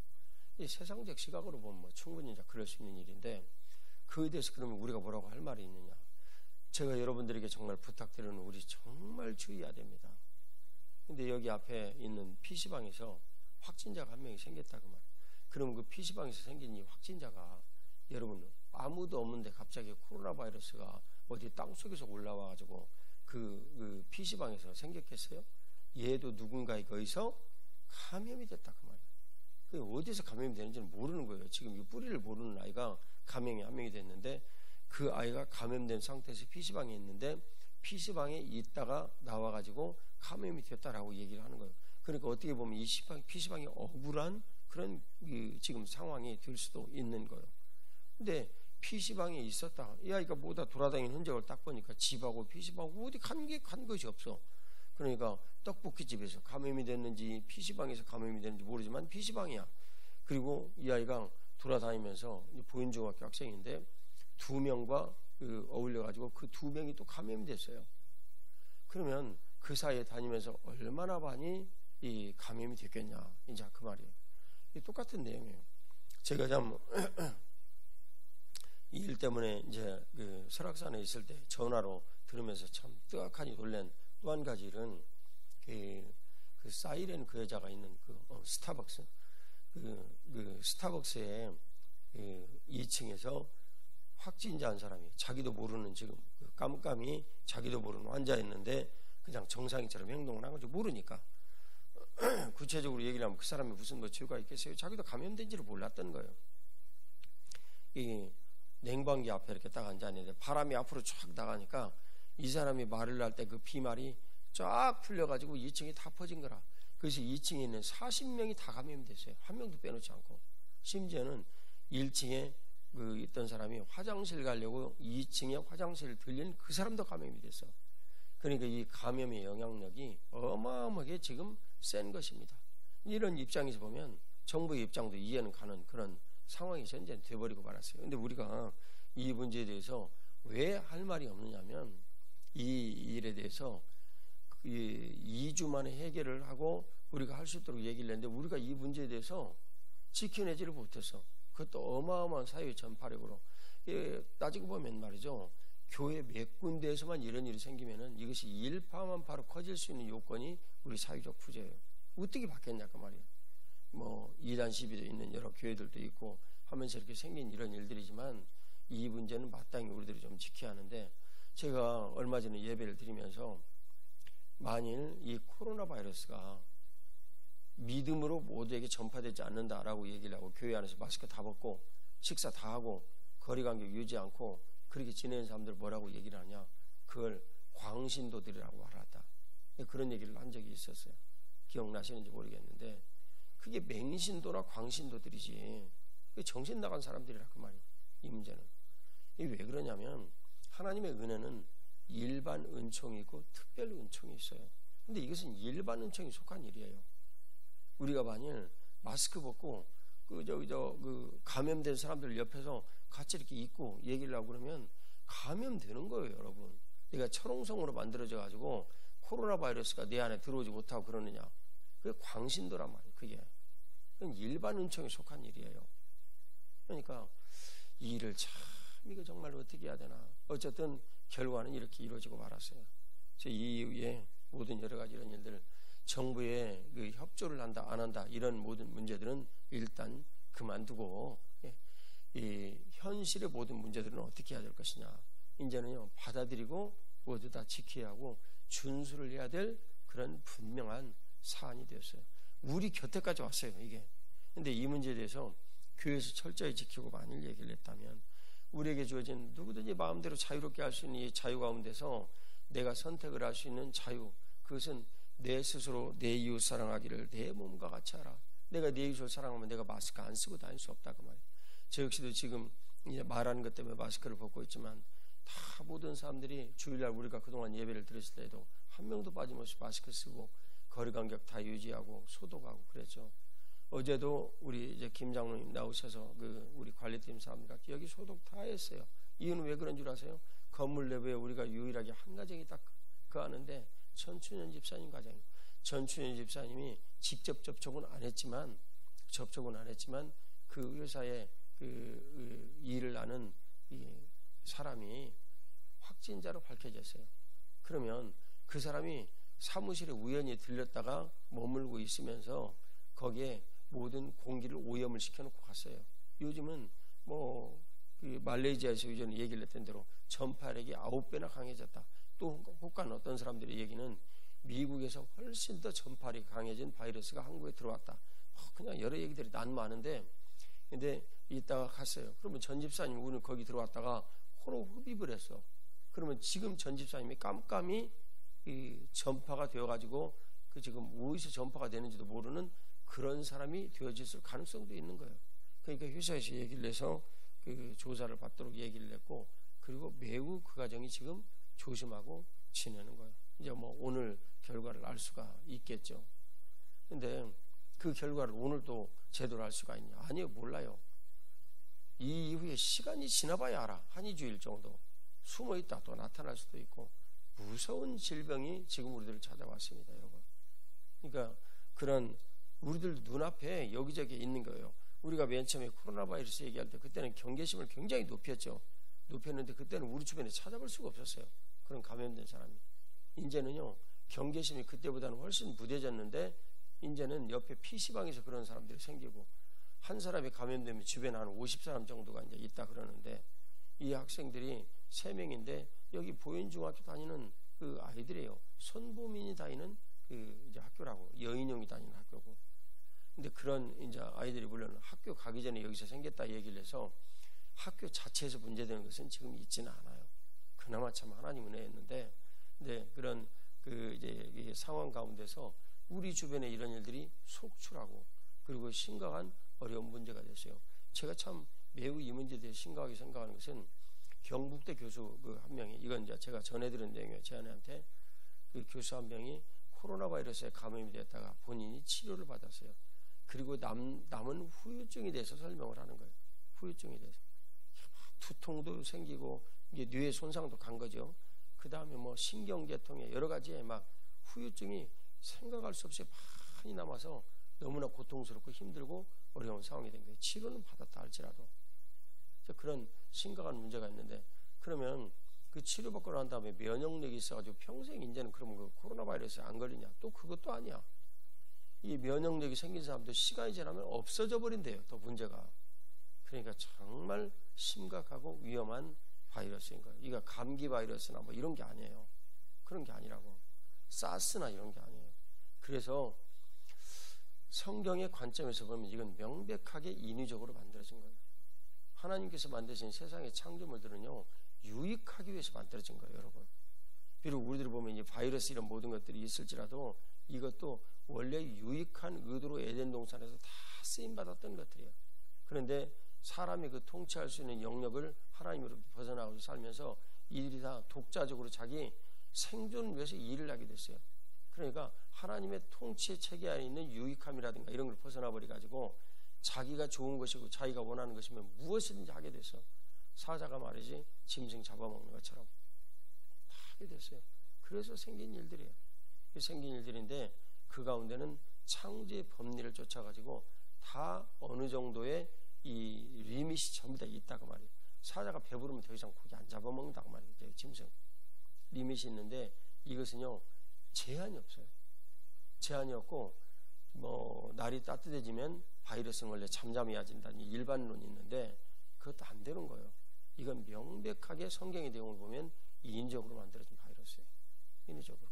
이 세상적 시각으로 보면 뭐 충분히 이제 그럴 수 있는 일인데, 그에 대해서 그러면 우리가 뭐라고 할 말이 있느냐? 제가 여러분들에게 정말 부탁드리는, 우리 정말 주의해야 됩니다. 근데 여기 앞에 있는 PC방에서 확진자가 한 명이 생겼다 그 말. 그러면 그 PC방에서 생긴 이 확진자가 여러분 아무도 없는데 갑자기 코로나 바이러스가 어디 땅속에서 올라와가지고 그 PC방에서 생겼겠어요? 얘도 누군가에 의해서 감염이 됐다 그 말이에요. 그 어디서 감염이 되는지는 모르는 거예요. 지금 이 뿌리를 모르는 아이가 감염이 한 명이 됐는데, 그 아이가 감염된 상태에서 PC방에 있는데 PC방에 있다가 나와가지고 감염이 됐다라고 얘기를 하는 거예요. 그러니까 어떻게 보면 이 PC방이 억울한 그런 지금 상황이 될 수도 있는 거예요. 근데 PC방에 있었다. 이 아이가 뭐다 돌아다니는 흔적을 딱 보니까 집하고 PC방하고 어디 간 것이 없어. 그러니까 떡볶이집에서 감염이 됐는지 PC방에서 감염이 됐는지 모르지만 PC방이야. 그리고 이 아이가 돌아다니면서 보인중학교 학생인데 2명과 어울려가지고 그 2명이 또 감염이 됐어요. 그러면 그 사이에 다니면서 얼마나 많이 이 감염이 됐겠냐, 이제 그 말이에요. 똑같은 내용이에요. 제가 참 이 일 때문에 이제 설악산에 있을 때 전화로 들으면서 참 뜨악하니 놀란 또 한 가지 일은 그 사이렌 그 여자가 있는 스타벅스, 그 스타벅스에 2층에서 확진자 한 사람이 자기도 모르는 지금 깜깜이 자기도 모르는 환자였는데 그냥 정상인처럼 행동을 한 거죠. 모르니까. 구체적으로 얘기를 하면 그 사람이 무슨 뭐 죄가 있겠어요? 자기도 감염된지를 몰랐던 거예요. 이 냉방기 앞에 이렇게 딱 앉아있는데 바람이 앞으로 쫙 나가니까 이 사람이 말을 할 때 그 비말이 쫙 풀려가지고 2층이 다 퍼진 거라. 그래서 2층에 있는 40명이 다 감염됐어요. 한 명도 빼놓지 않고. 심지어는 1층에 있던 사람이 화장실 가려고 2층에 화장실을 들린 그 사람도 감염이 됐어. 그러니까 이 감염의 영향력이 어마어마하게 지금 센 것입니다. 이런 입장에서 보면 정부의 입장도 이해는 가는 그런 상황이 현재 돼버리고 말았어요. 근데 우리가 이 문제에 대해서 왜 할 말이 없느냐면 이 일에 대해서 2주 만에 해결을 하고 우리가 할 수 있도록 얘기를 했는데 우리가 이 문제에 대해서 지켜내지를 못했어. 그것도 어마어마한 사회의 전파력으로. 따지고 보면 말이죠. 교회 몇 군데에서만 이런 일이 생기면은 이것이 일파만파로 커질 수 있는 요건이 우리 사회적 부재예요. 어떻게 바뀌었냐 그 말이에요. 뭐 이단 시비도 있는 여러 교회들도 있고 하면서 이렇게 생긴 이런 일들이지만 이 문제는 마땅히 우리들이 좀 지켜야 하는데 제가 얼마 전에 예배를 드리면서 만일 이 코로나 바이러스가 믿음으로 모두에게 전파되지 않는다라고 얘기를 하고 교회 안에서 마스크 다 벗고 식사 다 하고 거리간격 유지 않고 그렇게 지내는 사람들 뭐라고 얘기를 하냐, 그걸 광신도들이라고 말하다. 그런 얘기를 한 적이 있었어요. 기억나시는지 모르겠는데 그게 맹신도나 광신도들이지 정신 나간 사람들이라 그 말이에요. 이 문제는 이게 왜 그러냐면 하나님의 은혜는 일반 은총이 있고 특별 은총이 있어요. 근데 이것은 일반 은총이 속한 일이에요. 우리가 만일 마스크 벗고 그 감염된 사람들 옆에서 같이 이렇게 있고 얘기를 하고 그러면 감염되는 거예요, 여러분. 그러니까 철옹성으로 만들어져 가지고 코로나 바이러스가 내 안에 들어오지 못하고 그러느냐. 그게 광신도란 말이에요. 그게 일반 은총에 속한 일이에요. 그러니까 이 일을 참 이거 정말 어떻게 해야 되나. 어쨌든 결과는 이렇게 이루어지고 말았어요. 이 이후에 모든 여러 가지 이런 일들, 정부에 그 협조를 한다 안 한다 이런 모든 문제들은 일단 그만두고 이 현실의 모든 문제들은 어떻게 해야 될 것이냐. 이제는요 받아들이고 모두 다 지켜야 하고 준수를 해야 될 그런 분명한 사안이 되었어요. 우리 곁에까지 왔어요 이게. 근데 이 문제에 대해서 교회에서 철저히 지키고 만일 얘기를 했다면 우리에게 주어진 누구든지 마음대로 자유롭게 할 수 있는 이 자유 가운데서 내가 선택을 할 수 있는 자유, 그것은 내 스스로 내 이웃 사랑하기를 내 몸과 같이 하라. 내가 내 이웃을 사랑하면 내가 마스크 안 쓰고 다닐 수 없다 그 말이에요. 저 역시도 지금 이제 말하는 것 때문에 마스크를 벗고 있지만 다 모든 사람들이 주일날 우리가 그동안 예배를 드렸을 때에도 한 명도 빠짐없이 마스크 쓰고 거리간격 다 유지하고 소독하고 그랬죠. 어제도 우리 이제 김 장로님 나오셔서 우리 관리팀 사람들과 여기 소독 다 했어요. 이유는 왜 그런 줄 아세요? 건물 내부에 우리가 유일하게 한 가정이 딱 하는데 전춘현 집사님 가정이에요. 전춘현 집사님이 직접 접촉은 안 했지만 그 회사에 그 일을 하는 이 사람이 확진자로 밝혀졌어요. 그러면 그 사람이 사무실에 우연히 들렸다가 머물고 있으면서 거기에 모든 공기를 오염을 시켜놓고 갔어요. 요즘은 뭐 말레이시아에서 요즘 얘기를 했던 대로 전파력이 9배나 강해졌다. 또 혹한 어떤 사람들의 얘기는 미국에서 훨씬 더 전파력이 강해진 바이러스가 한국에 들어왔다. 그냥 여러 얘기들이 난무하는데 근데 이따가 갔어요. 그러면 전 집사님 오늘 거기 들어왔다가 코로 흡입을 했어. 그러면 지금 전 집사님이 깜깜이 이 전파가 되어가지고 그 지금 어디서 전파가 되는지도 모르는 그런 사람이 되어질 가능성도 있는 거예요. 그러니까 회사에서 얘기를 해서 그 조사를 받도록 얘기를 했고 그리고 매우 그 가정이 지금 조심하고 지내는 거예요. 이제 뭐 오늘 결과를 알 수가 있겠죠. 근데 그 결과를 오늘 또 제대로 알 수가 있냐? 아니요, 몰라요. 이 이후에 시간이 지나봐야 알아. 한 2주일 정도 숨어있다 또 나타날 수도 있고 무서운 질병이 지금 우리들을 찾아왔습니다, 여러분. 그러니까 그런 우리들 눈앞에 여기저기 있는 거예요. 우리가 맨 처음에 코로나 바이러스 얘기할 때 그때는 경계심을 굉장히 높였는데 그때는 우리 주변에 찾아볼 수가 없었어요. 그런 감염된 사람이. 이제는요 경계심이 그때보다는 훨씬 무뎌졌는데 이제는 옆에 PC방에서 그런 사람들이 생기고 한 사람이 감염되면 주변에 한 50사람 정도가 이제 있다 그러는데, 이 학생들이 3명인데 여기 보현중학교 다니는 그 아이들이에요. 손보민이 다니는 그 이제 학교라고, 여인용이 다니는 학교고. 근데 그런 이제 아이들이 물론 학교 가기 전에 여기서 생겼다 얘기를 해서 학교 자체에서 문제되는 것은 지금 있지는 않아요. 그나마 참 하나님 은혜였는데, 근데 그런 그 이제 상황 가운데서 우리 주변에 이런 일들이 속출하고, 그리고 심각한 어려운 문제가 됐어요. 제가 참 매우 이 문제에 대해 심각하게 생각하는 것은, 경북대 교수 그 한 명이, 이건 이제 제가 전해드린 내용이에요. 제 아내한테. 그 교수 한 명이 코로나 바이러스에 감염이 됐다가 본인이 치료를 받았어요. 그리고 남은 후유증에 대해서 설명을 하는 거예요. 후유증에 대해서 두통도 생기고 이제 뇌에 손상도 간 거죠. 그 다음에 뭐 신경계통에 여러 가지의 막 후유증이 생각할 수 없이 많이 남아서 너무나 고통스럽고 힘들고 어려운 상황이 된 거예요. 치료는 받았다 할지라도. 그런 심각한 문제가 있는데, 그러면 그 치료받고 난 다음에 면역력이 있어가지고 평생 이제는 그러면 그 코로나 바이러스에 안 걸리냐? 또 그것도 아니야. 이 면역력이 생긴 사람도 시간이 지나면 없어져 버린대요. 또 문제가. 그러니까 정말 심각하고 위험한 바이러스인 거예요. 이거 감기 바이러스나 뭐 이런 게 아니에요. 그런 게 아니라고. 사스나 이런 게 아니에요. 그래서 성경의 관점에서 보면 이건 명백하게 인위적으로 만들어진 거예요. 하나님께서 만드신 세상의 창조물들은요, 유익하기 위해서 만들어진 거예요, 여러분. 비록 우리들이 보면 이 바이러스 이런 모든 것들이 있을지라도 이것도 원래 유익한 의도로 에덴 동산에서 다 쓰임받았던 것들이에요. 그런데 사람이 그 통치할 수 있는 영역을 하나님으로부터 벗어나고 살면서 이들이 다 독자적으로 자기 생존을 위해서 일을 하게 됐어요. 그러니까 하나님의 통치의 체계 안에 있는 유익함이라든가 이런 걸 벗어나 버려가지고 자기가 좋은 것이고 자기가 원하는 것이면 무엇이든지 하게 됐어. 사자가 말이지 짐승 잡아먹는 것처럼 다 하게 됐어요. 그래서 생긴 일들이에요. 생긴 일들인데 그 가운데는 창조의 법리를 쫓아가지고 다 어느 정도의 이 리밋이 전부 다 있다고 말이에요. 사자가 배부르면 더 이상 고기 안 잡아먹는다고 말이에요. 짐승 리밋이 있는데 이것은요 제한이 없어요. 제한이 없고 뭐 날이 따뜻해지면 바이러스는 원래 잠잠해진다는 일반론이 있는데 그것도 안 되는 거예요. 이건 명백하게 성경의 내용을 보면 인위적으로 만들어진 바이러스예요. 인위적으로.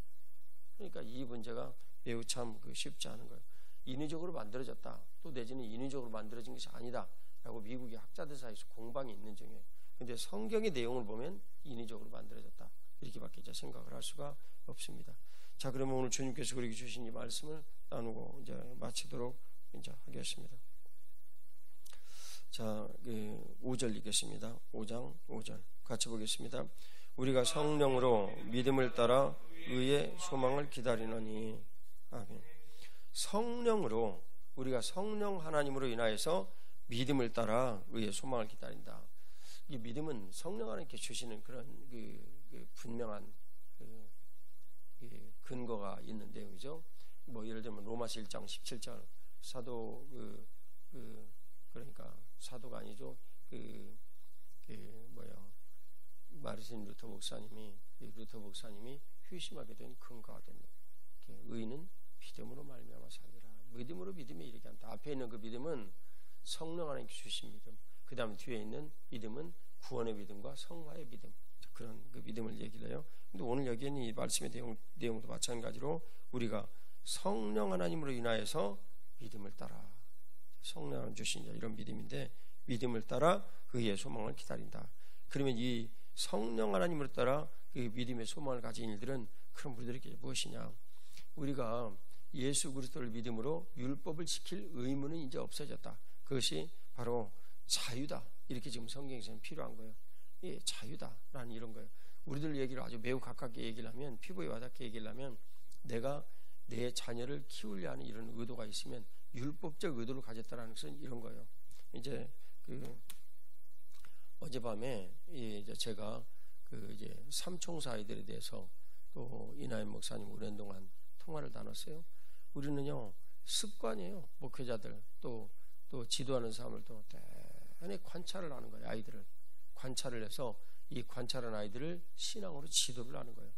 그러니까 이 문제가 매우 참 쉽지 않은 거예요. 인위적으로 만들어졌다. 또 내지는 인위적으로 만들어진 것이 아니다. 라고 미국의 학자들 사이에서 공방이 있는 중이에요. 근데 성경의 내용을 보면 인위적으로 만들어졌다. 이렇게밖에 이제 생각을 할 수가 없습니다. 자, 그러면 오늘 주님께서 우리에게 주신 이 말씀을 나누고 이제 마치도록 이제 하겠습니다. 자, 5절 읽겠습니다. 5장 5절 같이 보겠습니다. 우리가 성령으로 믿음을 따라 의의 소망을 기다리노니. 아멘. 성령으로, 우리가 성령 하나님으로 인하여서 믿음을 따라 의의 소망을 기다린다. 이 믿음은 성령 하나님께 주시는 그런 분명한 근거가 있는 내용이죠. 뭐 예를 들면 로마서 1장 17절 사도 그러니까 사도가 아니죠. 마르틴 루터 목사님이 회심하게 된 근거가 됩니다. 의인은 믿음으로 말미암아 살리라. 믿음으로 믿음에 이르게 한다. 앞에 있는 그 믿음은 성령 하나님께 주신 믿음. 그 다음에 뒤에 있는 믿음은 구원의 믿음과 성화의 믿음. 그런 그 믿음을 얘기를 해요. 근데 오늘 여기에는 이 말씀의 내용도 마찬가지로 우리가 성령 하나님으로 인하여서 믿음을 따라, 성령 하나님 주신 이런 믿음인데 믿음을 따라 그의 소망을 기다린다. 그러면 이 성령 하나님으로 따라 그 믿음의 소망을 가진 일들은 그럼 우리들에게 무엇이냐? 우리가 예수 그리스도를 믿음으로 율법을 지킬 의무는 이제 없어졌다. 그것이 바로 자유다. 이렇게 지금 성경에서는 필요한 거예요. 예, 자유다라는 이런 거예요. 우리들 얘기를 아주 매우 가깝게 얘기를 하면, 피부에 와닿게 얘기를 하면, 내가 내 자녀를 키우려 하는 이런 의도가 있으면 율법적 의도를 가졌다라는 것은 이런 거예요. 이제 어젯밤에 이제 제가 이제 삼총사 아이들에 대해서 또 이나연 목사님 오랜 동안 통화를 나눴어요. 우리는요 습관이에요. 목회자들 또 지도하는 사람을 또 대단히 관찰을 하는 거예요. 아이들을 관찰을 해서 이 관찰한 아이들을 신앙으로 지도를 하는 거예요.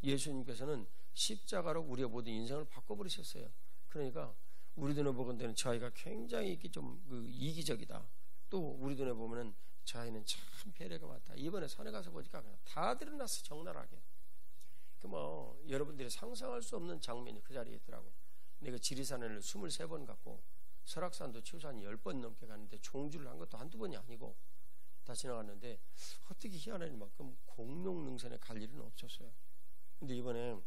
예수님께서는 십자가로 우리의 모든 인생을 바꿔버리셨어요. 그러니까 우리 눈에 보건대는 저 아이가 굉장히 이렇게 좀 이기적이다. 또 우리 눈에 보면은 저 아이는 참 배려가 많다. 이번에 산에 가서 보니까 그냥 다 드러났어, 적나라하게. 여러분들이 상상할 수 없는 장면이 그 자리에 있더라고. 내가 지리산을 23번 갔고 설악산도 최소한 10번 넘게 갔는데 종주를 한 것도 한두 번이 아니고 다 지나갔는데 어떻게 희한할 만큼 공룡능선에 갈 일은 없었어요. 근데 이번에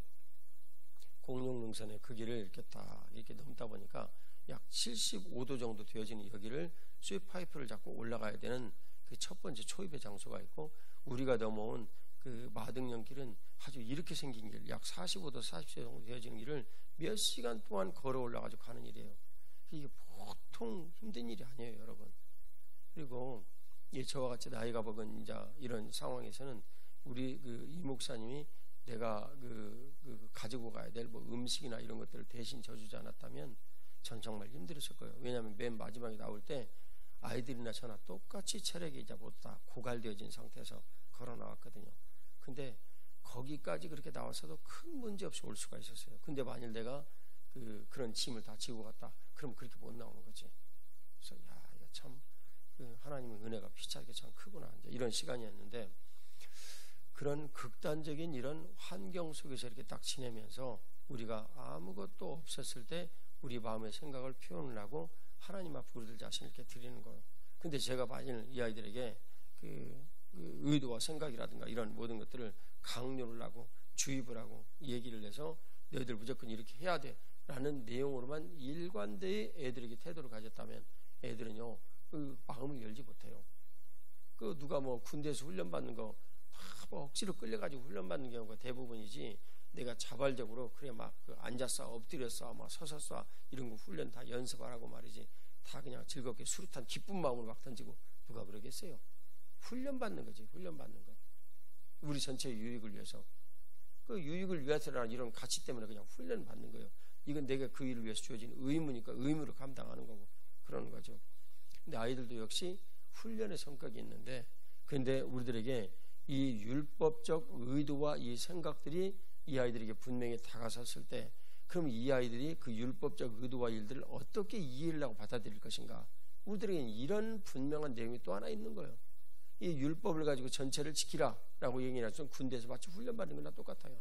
공룡능선에 그 길을 이렇게 딱 이렇게 넘다 보니까 약 75도 정도 되어지는 여기를 쇠파이프를 잡고 올라가야 되는 그 첫 번째 초입의 장소가 있고, 우리가 넘어온 그 마등령 길은 아주 이렇게 생긴 길, 약 45도 40도 정도 되어지는 길을 몇 시간 동안 걸어 올라가지고 가는 일이에요. 이게 보통 힘든 일이 아니에요, 여러분. 그리고 저와 같이 나이가 먹은 이제 이런 상황에서는 우리 이 목사님이 내가 가지고 가야 될 음식이나 이런 것들을 대신 져주지 않았다면 전 정말 힘들었을 거예요. 왜냐하면 맨 마지막에 나올 때 아이들이나 저나 똑같이 체력이 이제 보다 고갈되어진 상태에서 걸어 나왔거든요. 근데 거기까지 그렇게 나와서도 큰 문제 없이 올 수가 있었어요. 근데 만일 내가 그런 짐을 다 지고 갔다, 그럼 그렇게 못 나오는 거지. 그래서 이거 참 하나님의 은혜가 피차게 참 크구나, 이제 이런 시간이었는데, 그런 극단적인 이런 환경 속에서 이렇게 딱 지내면서 우리가 아무것도 없었을 때 우리 마음의 생각을 표현을 하고 하나님 앞에 우리들 자신을 이렇게 드리는 거예요. 근데 제가 만일 이 아이들에게 그 의도와 생각이라든가 이런 모든 것들을 강요를 하고 주입을 하고 얘기를 해서 너희들 무조건 이렇게 해야 돼 라는 내용으로만 일관되이 애들에게 태도를 가졌다면 애들은요 마음을 열지 못해요. 누가 군대에서 훈련받는 거 억지로 끌려가지고 훈련받는 경우가 대부분이지, 내가 자발적으로 그래 앉았어, 엎드렸어, 서서 쏴 이런 거 훈련 다 연습하라고 말이지, 다 그냥 즐겁게 수류탄 기쁜 마음으로 막 던지고 누가 그러겠어요? 훈련받는 거지, 훈련받는 거. 우리 전체의 유익을 위해서, 그 유익을 위해서라는 이런 가치 때문에 그냥 훈련 받는 거예요. 이건 내가 그 일을 위해서 주어진 의무니까 의무를 감당하는 거고 그러는 거죠. 근데 아이들도 역시 훈련의 성격이 있는데, 근데 우리들에게 이 율법적 의도와 이 생각들이 이 아이들에게 분명히 다가섰을 때, 그럼 이 아이들이 그 율법적 의도와 일들을 어떻게 이해를 하고 받아들일 것인가? 우리들에게는 이런 분명한 내용이 또 하나 있는 거예요. 이 율법을 가지고 전체를 지키라 라고 얘기해서 군대에서 마치 훈련받는 거나 똑같아요.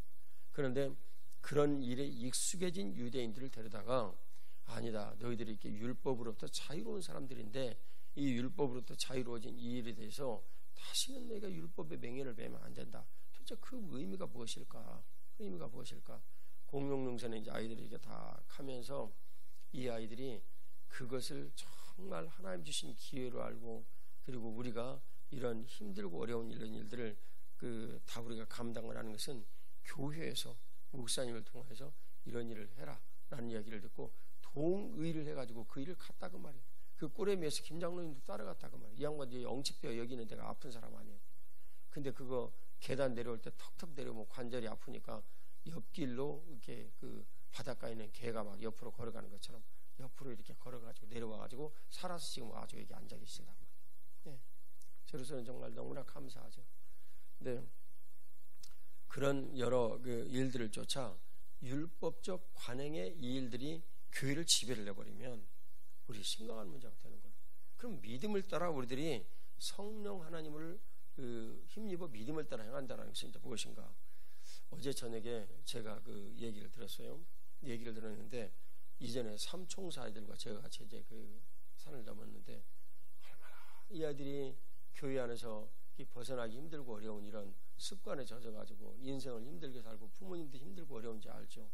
그런데 그런 일에 익숙해진 유대인들을 데려다가, 아니다, 너희들이 이렇게 율법으로부터 자유로운 사람들인데 이 율법으로부터 자유로워진 이 일에 대해서 다시는 너희가 율법의 맹해를 배면 안 된다. 도대체 그 의미가 무엇일까? 의미가 무엇일까? 공룡능선에 이제 아이들이 이렇게 다 가면서 이 아이들이 그것을 정말 하나님 주신 기회로 알고, 그리고 우리가 이런 힘들고 어려운 이런 일들을 다 우리가 감당을 하는 것은 교회에서 목사님을 통해서 이런 일을 해라 라는 이야기를 듣고 동의를 해가지고 그 일을 갔다 그 말이에요. 그 꿀에미에서 김장로님도 따라갔다 그 말이에요. 이 양반이 엉치뼈 여기는 데가 아픈 사람 아니에요. 근데 그거 계단 내려올 때 턱턱 내려오면 관절이 아프니까 옆길로 이렇게 바닷가에 있는 개가 막 옆으로 걸어가는 것처럼 옆으로 이렇게 걸어가지고 내려와가지고 살아서 지금 아주 여기 앉아 계신단 말이에요. 네. 저로서는 정말 너무나 감사하죠. 근데 그런 여러 일들을 쫓아 율법적 관행의 이 일들이 교회를 지배를 해버리면 우리 심각한 문제가 되는 거예요. 그럼 믿음을 따라 우리들이 성령 하나님을 힘입어 믿음을 따라 행한다는 것이 이제 무엇인가? 어제 저녁에 제가 얘기를 들었어요. 얘기를 들었는데, 이전에 삼총사 아이들과 제가 같이 이제 산을 넘었는데, 얼마나 이 아이들이 교회 안에서 벗어나기 힘들고 어려운 이런 습관에 젖어가지고 인생을 힘들게 살고 부모님도 힘들고 어려운지 알죠.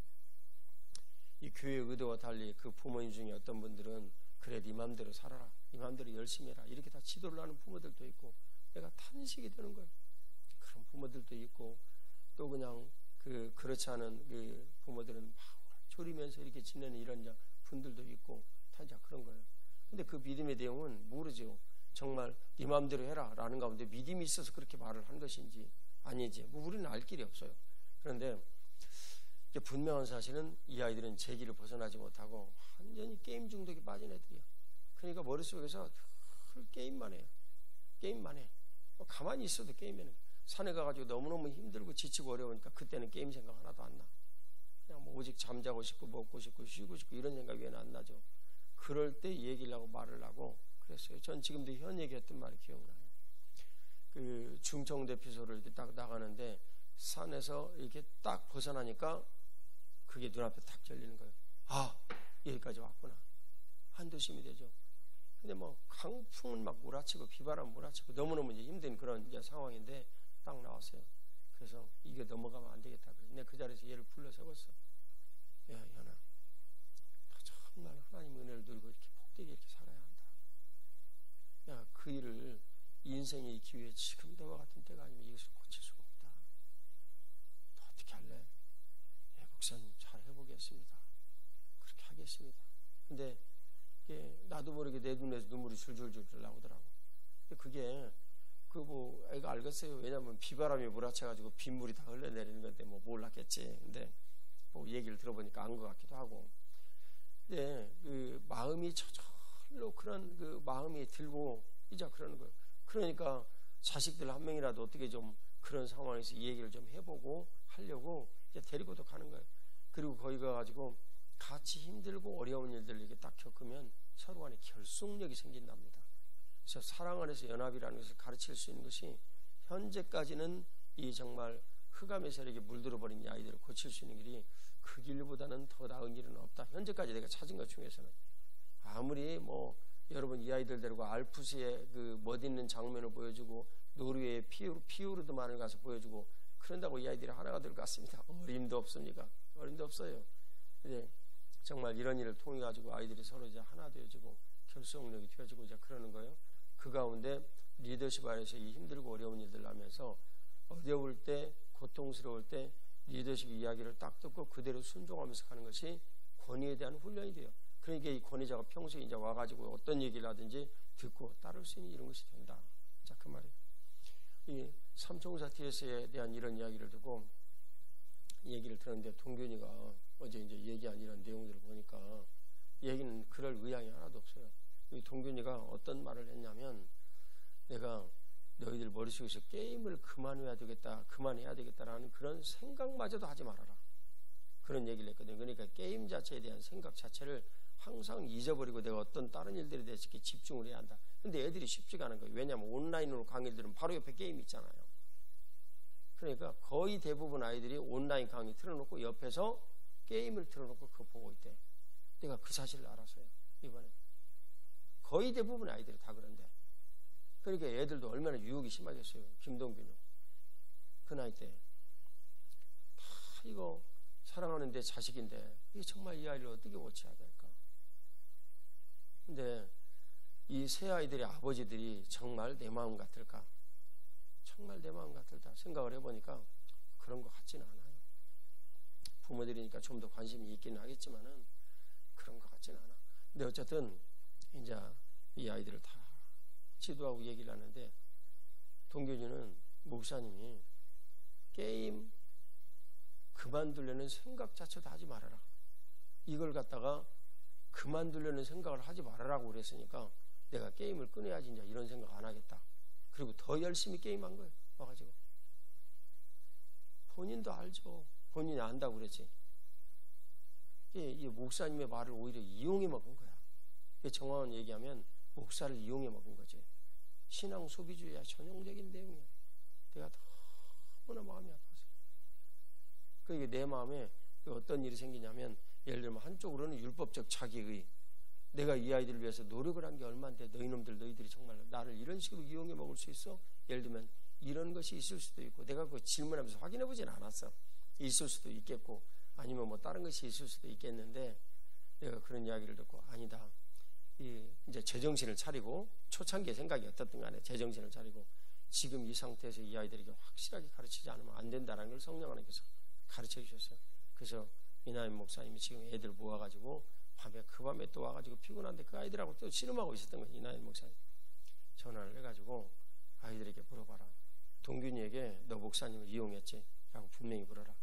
이 교회의 의도와 달리 그 부모님 중에 어떤 분들은 그래 네 맘대로 살아라, 네 맘대로 열심히 해라 이렇게 다 지도를 하는 부모들도 있고, 내가 탄식이 드는 거예요. 그런 부모들도 있고, 또 그냥 그렇지 않은 부모들은 막 졸이면서 이렇게 지내는 이런 분들도 있고, 다 이제 그런 거예요. 근데 그 믿음의 내용은 모르죠. 정말 네 마음대로 해라 라는 가운데 믿음이 있어서 그렇게 말을 한 것인지 아니지 우리는 알 길이 없어요. 그런데 분명한 사실은 이 아이들은 제 길을 벗어나지 못하고 완전히 게임 중독에 빠진 애들이야. 그러니까 머릿속에서 늘 게임만 해요. 게임만 해. 가만히 있어도 게임에는, 산에 가가지고 너무너무 힘들고 지치고 어려우니까 그때는 게임 생각 하나도 안 나. 그냥 뭐 오직 잠자고 싶고 먹고 싶고 쉬고 싶고 이런 생각이 왜 안 나죠? 그럴 때 얘기를 하고 말을 하고 그랬어요. 전 지금도 현 얘기했던 말이 기억나요. 그 중청대피소를 이렇게 딱 나가는데 산에서 이렇게 딱 벗어나니까 그게 눈앞에 탁 열리는 거예요. 아, 여기까지 왔구나. 한도심이 되죠. 근데 뭐 강풍은 막 몰아치고 비바람 몰아치고 너무너무 이제 힘든 그런 이제 상황인데 딱 나왔어요. 그래서 이게 넘어가면 안 되겠다. 그래서 내가 그 자리에서 얘를 불러 세웠어. 야, 현아, 정말 하나님 은혜를 누리고 이렇게 복되게 이렇게 살아야 한다. 야, 그 일을 인생의 기회에 지금 너와 같은 때가 아니면 이것을 고칠 수가 없다. 너 어떻게 할래? 예, 목사님 잘 해보겠습니다. 그렇게 하겠습니다. 근데 나도 모르게 내 눈에서 눈물이 줄줄줄 나오더라고. 근데 그게 뭐 애가 알겠어요. 왜냐면 비바람이 몰아쳐가지고 빗물이 다 흘러내리는 건데 뭐 몰랐겠지. 근데 뭐 얘기를 들어보니까 안 것 같기도 하고. 근데 그 마음이 저절로 그런 그 마음이 들고 이제 그러는 거예요. 그러니까 자식들 한 명이라도 어떻게 좀 그런 상황에서 이 얘기를 좀 해보고 하려고 이제 데리고도 가는 거예요. 그리고 거기 가가지고 같이 힘들고 어려운 일들을 이렇게 딱 겪으면 서로 간에 결속력이 생긴답니다. 그래서 사랑 안에서 연합이라는 것을 가르칠 수 있는 것이 현재까지는 이 정말 흑암의 세력에 물들어버린 이 아이들을 고칠 수 있는 길이 그 길보다는 더 나은 길은 없다. 현재까지 내가 찾은 것 중에서는 아무리 뭐 여러분 이 아이들 데리고 알프스의 그 멋있는 장면을 보여주고 노르웨이의 피오르드만을 가서 보여주고 그런다고 이 아이들이 하나가 될 것 같습니다. 어림도 없습니까? 어림도 없어요. 근데 정말 이런 일을 통해 가지고 아이들이 서로 이제 하나 되어지고 결속력이 되어지고 이제 그러는 거예요. 그 가운데 리더십 안에서 이 힘들고 어려운 일들을 하면서 어려울 때 고통스러울 때 리더십 이야기를 딱 듣고 그대로 순종하면서 가는 것이 권위에 대한 훈련이 돼요. 그러니까 이 권위자가 평소에 이제 와가지고 어떤 얘기를 하든지 듣고 따를 수 있는 이런 것이 된다. 자, 그 말이에요. 이 삼총사 TS에 대한 이런 이야기를 듣고 얘기를 들었는데 동균이가 어제 이제 얘기한 이런 내용들을 보니까 얘기는 그럴 의향이 하나도 없어요. 이 동균이가 어떤 말을 했냐면 내가 너희들 머릿속에서 게임을 그만해야 되겠다라는 그런 생각마저도 하지 말아라. 그런 얘기를 했거든요. 그러니까 게임 자체에 대한 생각 자체를 항상 잊어버리고 내가 어떤 다른 일들에 대해서 이렇게 집중을 해야 한다. 근데 애들이 쉽지가 않은 거예요. 왜냐하면 온라인으로 강의를 들으면 바로 옆에 게임이 있잖아요. 그러니까 거의 대부분 아이들이 온라인 강의 틀어놓고 옆에서 게임을 틀어놓고 그거 보고 있대. 내가 그 사실을 알았어요. 이번에 거의 대부분 아이들이 다 그런데. 그러니까 애들도 얼마나 유혹이 심하겠어요. 김동균이 그 나이 때 다 이거 사랑하는 내 자식인데 이게 정말 이 아이를 어떻게 고쳐야 될까? 근데 이 세 아이들의 아버지들이 정말 내 마음 같을까? 정말 내 마음 같을까? 생각을 해보니까 그런 것 같지는 않아요. 부모들이니까 좀 더 관심이 있기는 하겠지만은 그런 것 같지는 않아. 근데 어쨌든 이제 이 아이들을 다 지도하고 얘기를 하는데 동균이는 목사님이 게임 그만두려는 생각 자체도 하지 말아라. 이걸 갖다가 그만두려는 생각을 하지 말아라고 그랬으니까 내가 게임을 끊어야지 이제 이런 생각 안 하겠다. 그리고 더 열심히 게임한 거예요. 와가지고 본인도 알죠. 본인이 안다고 그랬지. 이 목사님의 말을 오히려 이용해 먹은 거야. 정확한 얘기하면 목사를 이용해 먹은 거지. 신앙 소비주의야. 전형적인 내용이야. 내가 너무나 마음이 아팠어요. 그러니까 내 마음에 어떤 일이 생기냐면 예를 들면 한쪽으로는 율법적 자기의 내가 이 아이들을 위해서 노력을 한 게 얼마인데 너희들이 정말 나를 이런 식으로 이용해 먹을 수 있어? 예를 들면 이런 것이 있을 수도 있고 내가 그 질문하면서 확인해 보진 않았어. 있을 수도 있겠고 아니면 뭐 다른 것이 있을 수도 있겠는데 내가 그런 이야기를 듣고 아니다. 이제 제정신을 차리고 초창기의 생각이 어떻든 간에 제정신을 차리고 지금 이 상태에서 이 아이들에게 확실하게 가르치지 않으면 안 된다는 걸 성령 하나님께서 가르쳐 주셨어요. 그래서 이나임 목사님이 지금 애들 모아가지고 그 밤에 또 와가지고 피곤한데 그 아이들하고 또 씨름하고 있었던 거예요. 이나임 목사님 전화를 해가지고 아이들에게 물어봐라. 동균이에게 너 목사님을 이용했지? 라고 분명히 물어라.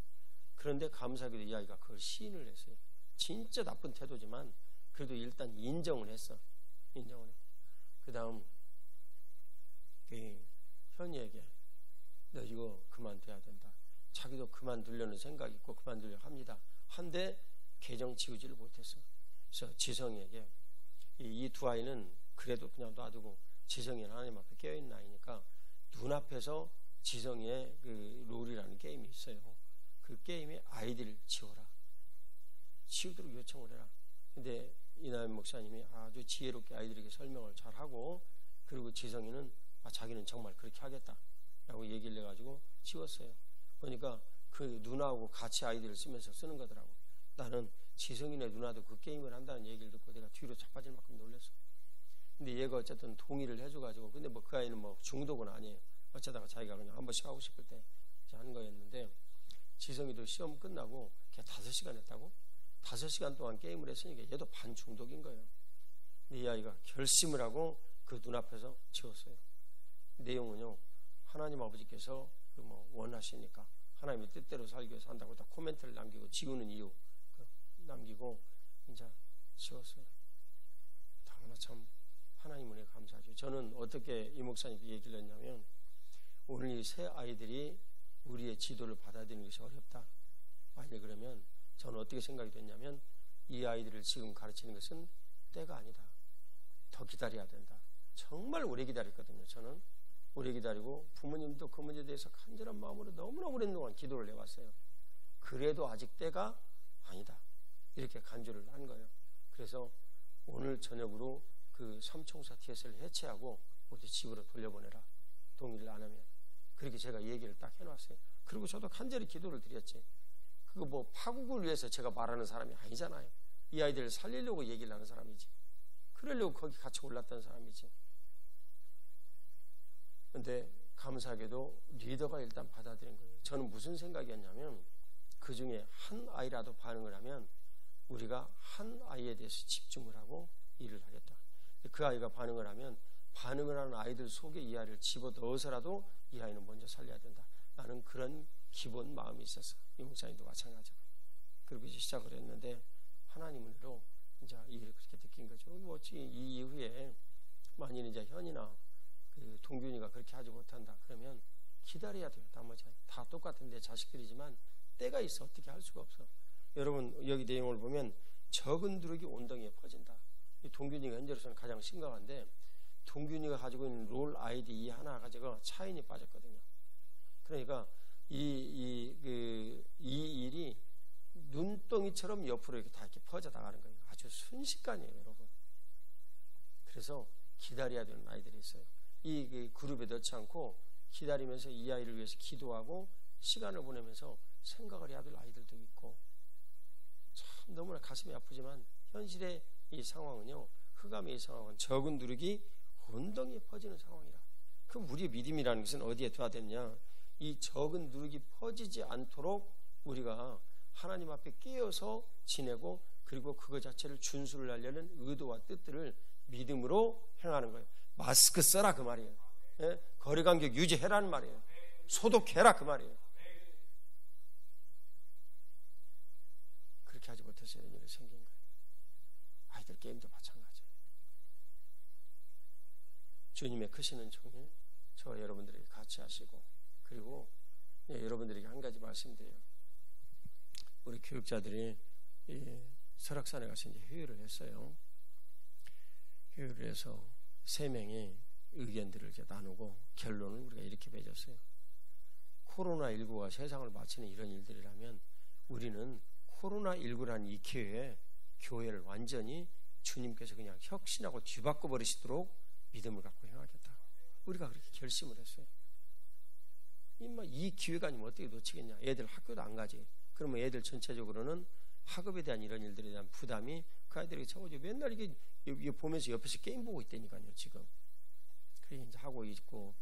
그런데 감사하게도 이 아이가 그걸 시인을 했어요. 진짜 나쁜 태도지만 그래도 일단 인정을 했어. 인정을 했고 그 다음 현이에게 너 이거 그만둬야 된다. 자기도 그만두려는 생각이 있고 그만두려고 합니다. 한데 계정 지우지를 못했어. 그래서 지성이에게 이 두 아이는 그래도 그냥 놔두고, 지성이는 하나님 앞에 깨어있는 아이니까 눈앞에서 지성이의 그 롤이라는 게임이 있어요. 그 게임에 아이들을 지워라, 지우도록 요청을 해라. 근데 이나연 목사님이 아주 지혜롭게 아이들에게 설명을 잘하고, 그리고 지성이는 자기는 정말 그렇게 하겠다라고 얘기를 해가지고 지웠어요. 그러니까 그 누나하고 같이 아이들을 쓰면서 쓰는 거더라고. 나는 지성이네 누나도 그 게임을 한다는 얘기를 듣고 내가 뒤로 자빠질 만큼 놀랐어. 근데 얘가 어쨌든 동의를 해줘가지고, 근데 뭐 그 아이는 뭐 중독은 아니에요. 어쩌다가 자기가 그냥 한 번씩 하고 싶을 때 하는 거였는데, 지성이도 시험 끝나고 걔 5시간 했다고? 5시간 동안 게임을 했으니까 얘도 반중독인 거예요. 근데 이 아이가 결심을 하고 그 눈앞에서 지웠어요. 내용은요, 하나님 아버지께서 그 뭐 원하시니까 하나님의 뜻대로 살기 위해서 한다고 딱 코멘트를 남기고, 지우는 이유 남기고 이제 지웠어요. 정말 참 하나님 은혜 감사하죠. 저는 어떻게 이 목사님께 얘기를 했냐면, 오늘 이 새 아이들이 우리의 지도를 받아들이는 것이 어렵다. 만약 그러면 저는 어떻게 생각이 됐냐면, 이 아이들을 지금 가르치는 것은 때가 아니다. 더 기다려야 된다. 정말 오래 기다렸거든요. 저는 오래 기다리고 부모님도 그 문제에 대해서 간절한 마음으로 너무나 오랜 동안 기도를 해왔어요. 그래도 아직 때가 아니다, 이렇게 간주를 한 거예요. 그래서 오늘 저녁으로 그 삼총사 TS를 해체하고 모두 집으로 돌려보내라, 동의를 안 하면. 그렇게 제가 얘기를 딱 해놨어요. 그리고 저도 간절히 기도를 드렸지. 그거 뭐 파국을 위해서 제가 말하는 사람이 아니잖아요. 이 아이들을 살리려고 얘기를 하는 사람이지, 그러려고 거기 같이 올랐던 사람이지. 근데 감사하게도 리더가 일단 받아들인 거예요. 저는 무슨 생각이었냐면, 그 중에 한 아이라도 반응을 하면 우리가 한 아이에 대해서 집중을 하고 일을 하겠다. 그 아이가 반응을 하면 반응을 하는 아이들 속에 이 아이를 집어넣어서라도 이 아이는 먼저 살려야 된다. 나는 그런 기본 마음이 있었어. 이 목사님도 마찬가지고. 그리고 이제 시작을 했는데, 하나님으로 이제 일을 그렇게 느낀 거죠. 뭐 이 이후에 만일 이제 현이나 그 동균이가 그렇게 하지 못한다 그러면 기다려야 돼요. 나머지 다 똑같은데 자식들이지만 때가 있어. 어떻게 할 수가 없어. 여러분 여기 내용을 보면 적은 누룩이 온덩이에 퍼진다. 이 동균이가 현재로서는 가장 심각한데, 동균이가 가지고 있는 롤 아이디 이 하나 가지고 차인이 빠졌거든요. 그러니까 이 일이 눈덩이처럼 옆으로 이렇게 다 이렇게 퍼져 나가는 거예요. 아주 순식간이에요, 여러분. 그래서 기다려야 되는 아이들이 있어요. 이 그룹에 넣지 않고 기다리면서 이 아이를 위해서 기도하고 시간을 보내면서 생각을 해야 될 아이들도 있고, 참 너무나 가슴이 아프지만 현실의 이 상황은요, 흑암의 이 상황은 적은 누룩이 온덩이에 퍼지는 상황이라. 그럼 우리의 믿음이라는 것은 어디에 둬야 되느냐? 이 적은 누룩이 퍼지지 않도록 우리가 하나님 앞에 깨어서 지내고, 그리고 그거 자체를 준수를 하려는 의도와 뜻들을 믿음으로 행하는 거예요. 마스크 써라 그 말이에요. 예? 거리간격 유지해라는 말이에요. 소독해라 그 말이에요. 그렇게 하지 못해서 이런 일이 생긴 거예요. 아이들 게임도 마찬가지예요. 주님의 크시는 종일 저와 여러분들에게 같이 하시고, 그리고 여러분들에게 한 가지 말씀드려요. 우리 교육자들이 설악산에 가서 이제 회의를 했어요. 회의를 해서 3명이 의견들을 이제 나누고 결론을 우리가 이렇게 맺었어요. 코로나19가 세상을 마치는 이런 일들이라면 우리는 코로나19라는 이 기회에 교회를 완전히 주님께서 그냥 혁신하고 뒤바꿔 버리시도록 믿음을 갖고 행하겠다. 우리가 그렇게 결심을 했어요. 이 기회가 아니면 어떻게 놓치겠냐. 애들 학교도 안 가지. 그러면 애들 전체적으로는 학업에 대한 이런 일들에 대한 부담이 그 아이들에게 적어져. 맨날 이게 보면서 옆에서 게임 보고 있다니까요, 지금. 그렇게 이제 하고 있고,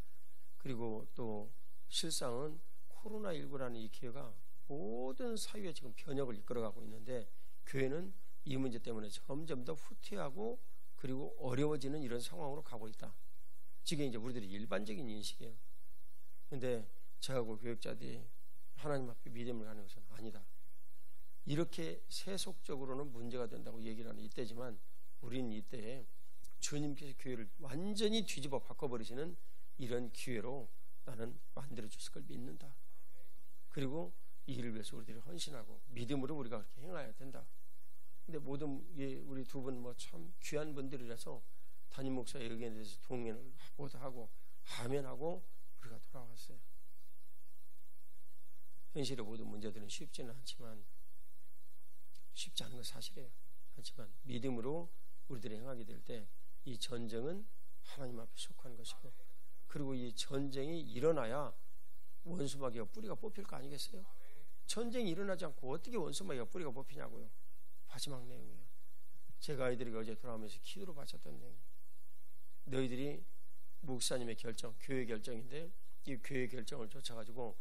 그리고 또 실상은 코로나19라는 이 기회가 모든 사회에 지금 변혁을 이끌어가고 있는데, 교회는 이 문제 때문에 점점 더 후퇴하고 그리고 어려워지는 이런 상황으로 가고 있다. 지금 이제 우리들의 일반적인 인식이에요. 근데 저하고 교육자들이 하나님 앞에 믿음을 가는 것은 아니다. 이렇게 세속적으로는 문제가 된다고 얘기를 하는 이때지만, 우리는 이때에 주님께서 교회를 완전히 뒤집어 바꿔버리시는 이런 기회로 나는 만들어 주실 걸 믿는다. 그리고 이 일을 위해서 우리들이 헌신하고 믿음으로 우리가 그렇게 행해야 된다. 근데 모든 우리 두 분 뭐 참 귀한 분들이라서 담임 목사의 의견에 대해서 동의를 하고 아멘하고 우리가 돌아왔어요. 현실의 모든 문제들은 쉽지는 않지만 쉽지 않은 건 사실이에요. 하지만 믿음으로 우리들이 행하게 될 때 이 전쟁은 하나님 앞에 속한 것이고, 그리고 이 전쟁이 일어나야 원수마귀가 뿌리가 뽑힐 거 아니겠어요? 전쟁이 일어나지 않고 어떻게 원수마귀가 뿌리가 뽑히냐고요. 마지막 내용이에요. 제가 아이들에게 어제 돌아오면서 기도로 바쳤던 내용이에요. 너희들이 목사님의 결정, 교회 결정인데 이 교회 결정을 쫓아가지고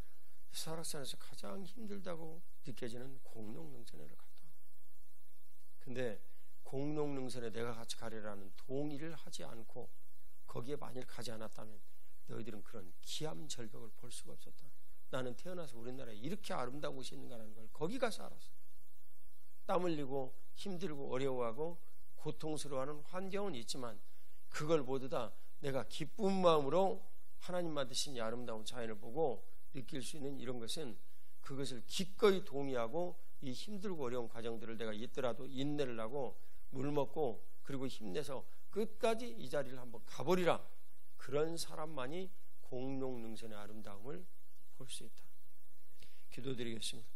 설악산에서 가장 힘들다고 느껴지는 공룡능선회를 갔다. 근데 공룡능선에 내가 같이 가려라는 동의를 하지 않고 거기에 만일 가지 않았다면 너희들은 그런 기암절벽을 볼 수가 없었다. 나는 태어나서 우리나라에 이렇게 아름다운 곳이 있는가라는 걸 거기 가서 알았어. 땀 흘리고 힘들고 어려워하고 고통스러워하는 환경은 있지만 그걸 모두 다 내가 기쁜 마음으로 하나님 만드신 이 아름다운 자연을 보고 느낄 수 있는 이런 것은 그것을 기꺼이 동의하고 이 힘들고 어려운 과정들을 내가 있더라도 인내를 하고 물 먹고 그리고 힘내서 끝까지 이 자리를 한번 가보리라. 그런 사람만이 공룡능선의 아름다움을 볼 수 있다. 기도드리겠습니다.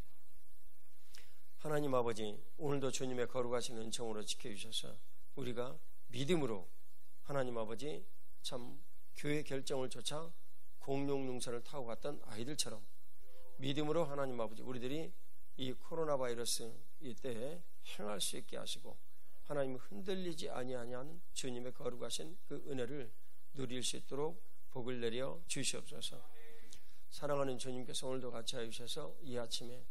하나님 아버지, 오늘도 주님의 거룩하신 은총으로 지켜주셔서 우리가 믿음으로 하나님 아버지 참 교회 결정을 쫓아 공룡능선을 타고 갔던 아이들처럼 믿음으로 하나님 아버지 우리들이 이 코로나 바이러스 이때에 행할 수 있게 하시고 하나님 흔들리지 아니하는 주님의 거룩하신 그 은혜를 누릴 수 있도록 복을 내려 주시옵소서. 사랑하는 주님께서 오늘도 같이 해주셔서 이 아침에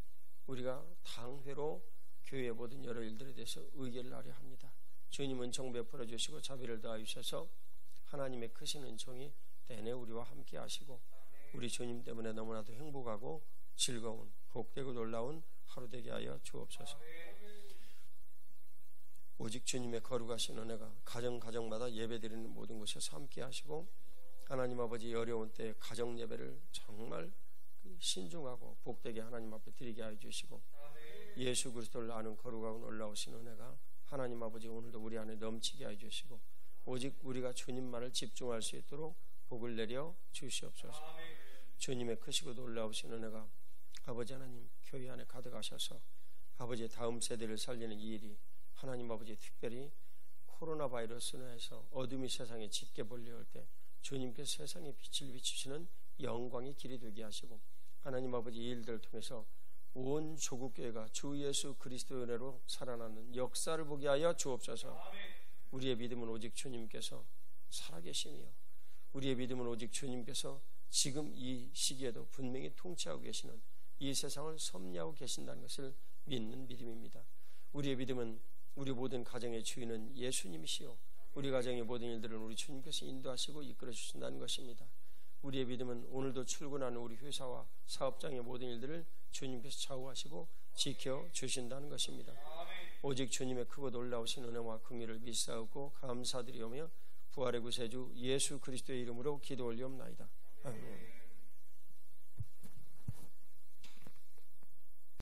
우리가 당회로 교회의 모든 여러 일들에 대해서 의결을 하려 합니다. 주님은 은총 베풀어 주시고 자비를 더하여 주셔서 하나님의 크신 은총이 내내 우리와 함께 하시고 우리 주님 때문에 너무나도 행복하고 즐거운 복되고 놀라운 하루 되게 하여 주옵소서. 오직 주님의 거룩하신 은혜가 가정마다 예배드리는 모든 곳에서 함께 하시고 하나님 아버지 어려운 때 가정 예배를 정말 신중하고 복되게 하나님 앞에 드리게 하여 주시고 예수 그리스도를 아는 거룩하고 놀라우신 은혜가 하나님 아버지 오늘도 우리 안에 넘치게 하여 주시고 오직 우리가 주님만을 집중할 수 있도록 복을 내려 주시옵소서. 주님의 크시고 놀라우신 은혜가 아버지 하나님 교회 안에 가득하셔서 아버지의 다음 세대를 살리는 이 일이 하나님 아버지 특별히 코로나 바이러스로 해서 어둠이 세상에 짙게 몰려올 때 주님께서 세상에 빛을 비추시는 영광의 길이 되게 하시고 하나님 아버지 이 일들을 통해서 온 조국교회가 주 예수 그리스도의 은혜로 살아나는 역사를 보게 하여 주옵소서. 우리의 믿음은 오직 주님께서 살아계시며 우리의 믿음은 오직 주님께서 지금 이 시기에도 분명히 통치하고 계시는 이 세상을 섭리하고 계신다는 것을 믿는 믿음입니다. 우리의 믿음은 우리 모든 가정의 주인은 예수님이시요 우리 가정의 모든 일들은 우리 주님께서 인도하시고 이끌어 주신다는 것입니다. 우리의 믿음은 오늘도 출근하는 우리 회사와 사업장의 모든 일들을 주님께서 좌우하시고 지켜 주신다는 것입니다. 오직 주님의 크고 놀라우신 은혜와 긍휼을 믿사오고 감사드리오며 부활의 구세주 예수 그리스도의 이름으로 기도 올리옵나이다. 아멘.